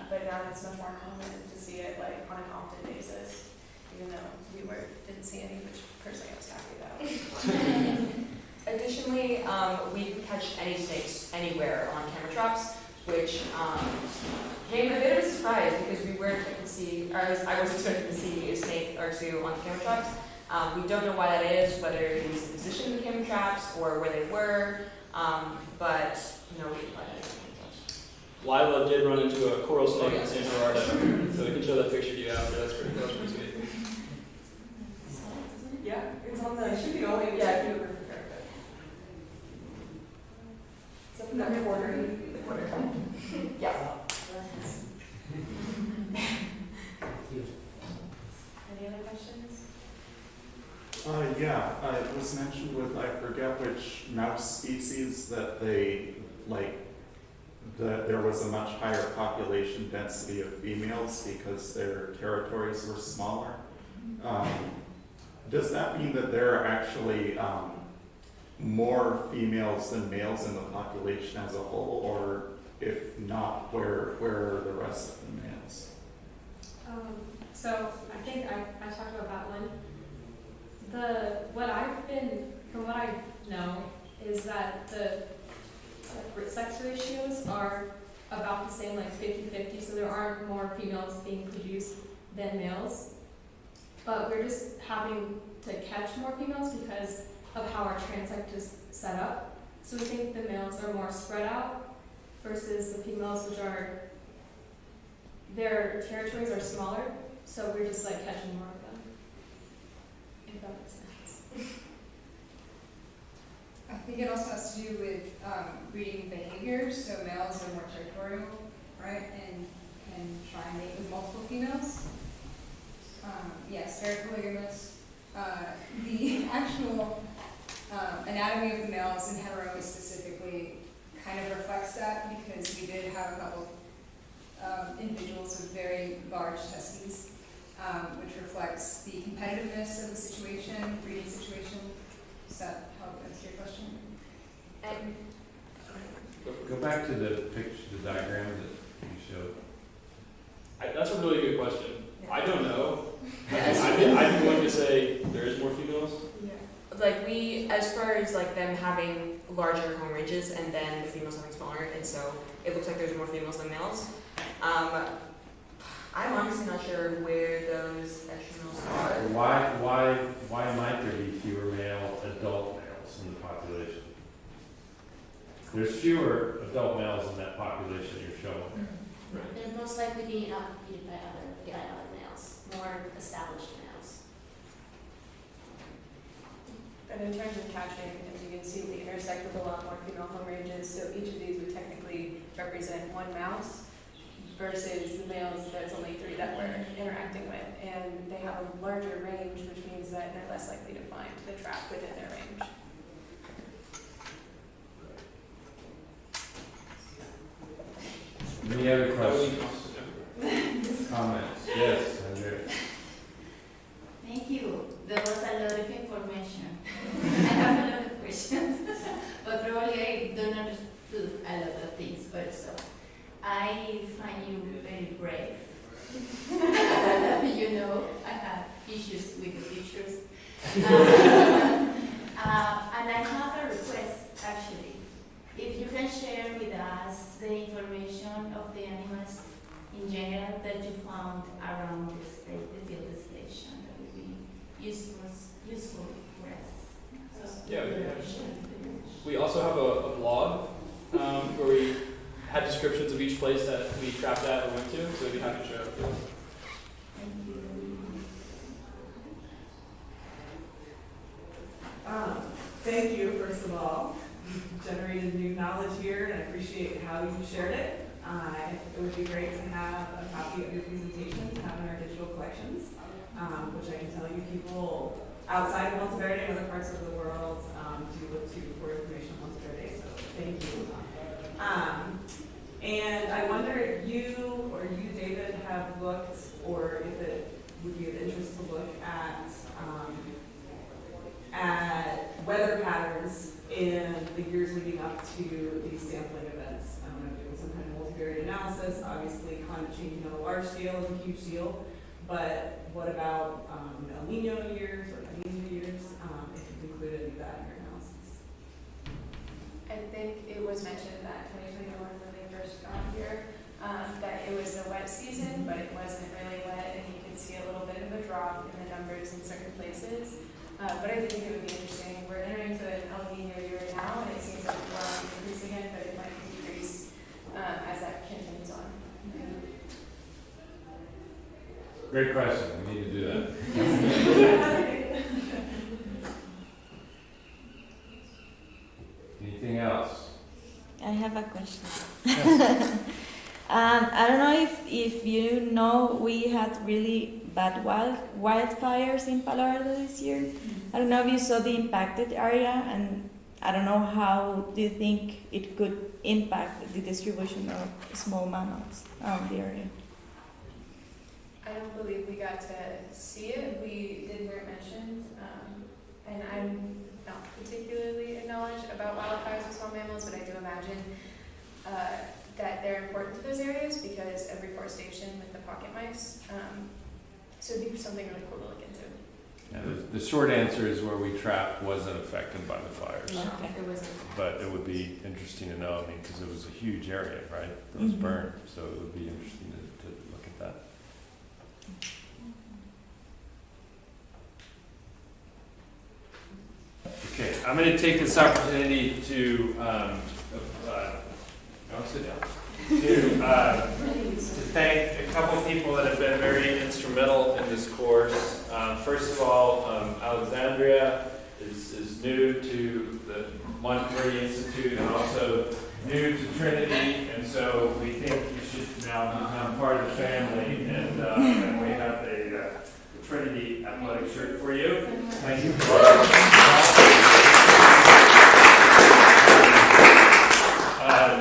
but now it's much more common to see it like on an often basis, even though we didn't see any, which personally I was happy about. Additionally, we didn't catch any snakes anywhere on camera traps, which came a bit of a surprise because we weren't expecting to see, or I was expecting to see a snake or two on the camera traps. We don't know why that is, whether it was the position of the camera traps or where they were, but no, we didn't find any camera traps. Lila did run into a coral snake in Santa Gerardo, so we can show that picture to you after. That was pretty sweet. Yeah, it's on the, it should be going, yeah, if you look. It's up in that corner. Yeah. Any other questions? Yeah, it was mentioned with, I forget which mouse species that that there was a much higher population density of females because their territories were smaller. Does that mean that there are actually more females than males in the population as a whole, or if not, where are the rest of the males? So I think I talked about that one. From what I know, is that the sex ratios are about the same, like 50-50, so there are more females being produced than males. But we're just having to catch more females because of how our transect is set up. So we think the males are more spread out versus the females, which are, their territories are smaller, so we're just like catching more of them, if that makes sense. I think it also has to do with breeding behaviors. So males are more territorial, right, and can try and mate with multiple females. Yes, very polygamous. The actual anatomy of the males and heteros specifically kind of reflects that, because we did have a couple of individuals with very large testes, which reflects the competitiveness of the situation, breeding situation. Does that help answer your question? And Go back to the picture, the diagram that you showed. That's a really good question. I don't know. I'd be willing to say there is more females. yeah, like as far as like them having larger home ranges and then the females having smaller, and so it looks like there's more females than males. I'm honestly not sure where those echelons are. Why might there be fewer adult males in the population? There's fewer adult males in that population you're showing. They're most likely being outcompeted by other males, more established males. And in terms of catching, as you can see, we intersect with a lot more female home ranges, so each of these would technically represent one mouse versus the males, there's only 3 that we're interacting with, and they have a larger range, which means that they're less likely to find the trap within their range. Any other questions? Comments? Yes, Andrea. Thank you. There was a lot of information. I have a lot of questions, but probably I don't understood a lot of things also. I find you very brave. You know, I have issues with the pictures. And I have a request, actually. If you can share with us the information of the animals in general that you found around the field station, that would be useful for us. Yeah, we also have a blog where we had descriptions of each place that we trapped at or went to, so we'd be happy to share it with you. Thank you, first of all. You've generated new knowledge here, and I appreciate how you shared it. It would be great to have a copy of your presentation to have in our digital collections. which I can tell you people outside of Monteverde and other parts of the world do look to for information on Monteverde, so thank you. And I wonder if you or you, David, have looked, or if it would be of interest to look at weather patterns in the years leading up to these sampling events. Doing some kind of multivariate analysis. Obviously, climate change on a large scale is a huge deal, but what about El Nino years or La Nina years, if you've included any of that in your analysis? I think it was mentioned that 2021 when they first got here, that it was a wet season, but it wasn't really wet, and you could see a little bit of a drop in the numbers in certain places. But I do think it would be interesting. We're entering into an El Nino year now, and it seems like we're on the increase again, but it might decrease as that continues on. Great question. We need to do that. Anything else? I have a question. I don't know if you know, we had really bad wildfires in Palo Verde this year. I don't know if you saw the impacted area, and I don't know how do you think it could impact the distribution of small mammals around the area. I don't believe we got to see it. We did hear it mentioned, and I'm not particularly knowledge about wildfires with small mammals, but I do imagine that they're important to those areas because of reforestation with the pocket mice. So it'd be something really cool to look into. Yeah, the short answer is where we trapped wasn't affected by the fires. Okay. It wasn't. But it would be interesting to know, I mean, because it was a huge area, right, that was burned. So it would be interesting to look at that. Okay, I'm going to take this opportunity to sit down. To thank a couple of people that have been very instrumental in this course. First of all, Alexandria is new to the Monteverde Institute and also new to Trinity, and so we think you should now become part of the family. And we have a Trinity athletic shirt for you. Thank you.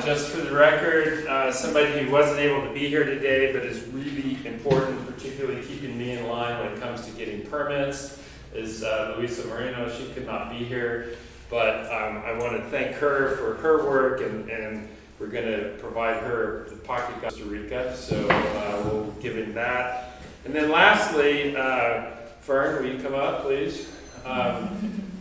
Just for the record, somebody who wasn't able to be here today but is really important, particularly keeping me in line when it comes to getting permits, is Luisa Moreno. She could not be here, but I want to thank her for her work, and we're going to provide her the pocket Costa Rica, so we'll give him that. And then lastly, Fern, will you come up, please?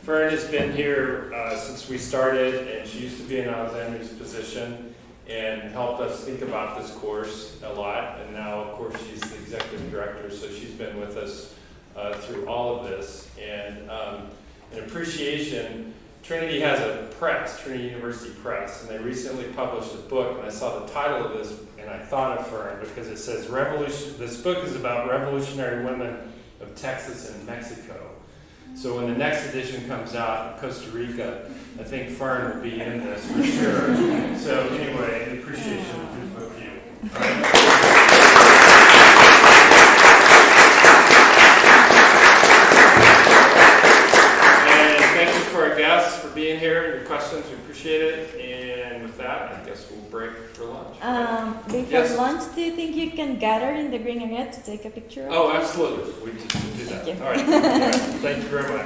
Fern has been here since we started, and she used to be in Alexandria's position and helped us think about this course a lot. And now, of course, she's the executive director, so she's been with us through all of this. And in appreciation, Trinity has a press, Trinity University Press, and they recently published a book, and I saw the title of this, and I thought of Fern because it says, this book is about revolutionary women of Texas and Mexico. So when the next edition comes out in Costa Rica, I think Fern will be in this for sure. So anyway, in appreciation of this book for you. All right. And thank you for our guests for being here and your questions. We appreciate it. And with that, I guess we'll break for lunch. Before lunch, do you think you can gather in the green area to take a picture? Oh, absolutely. We just do that. Thank you. All right. Thank you very much.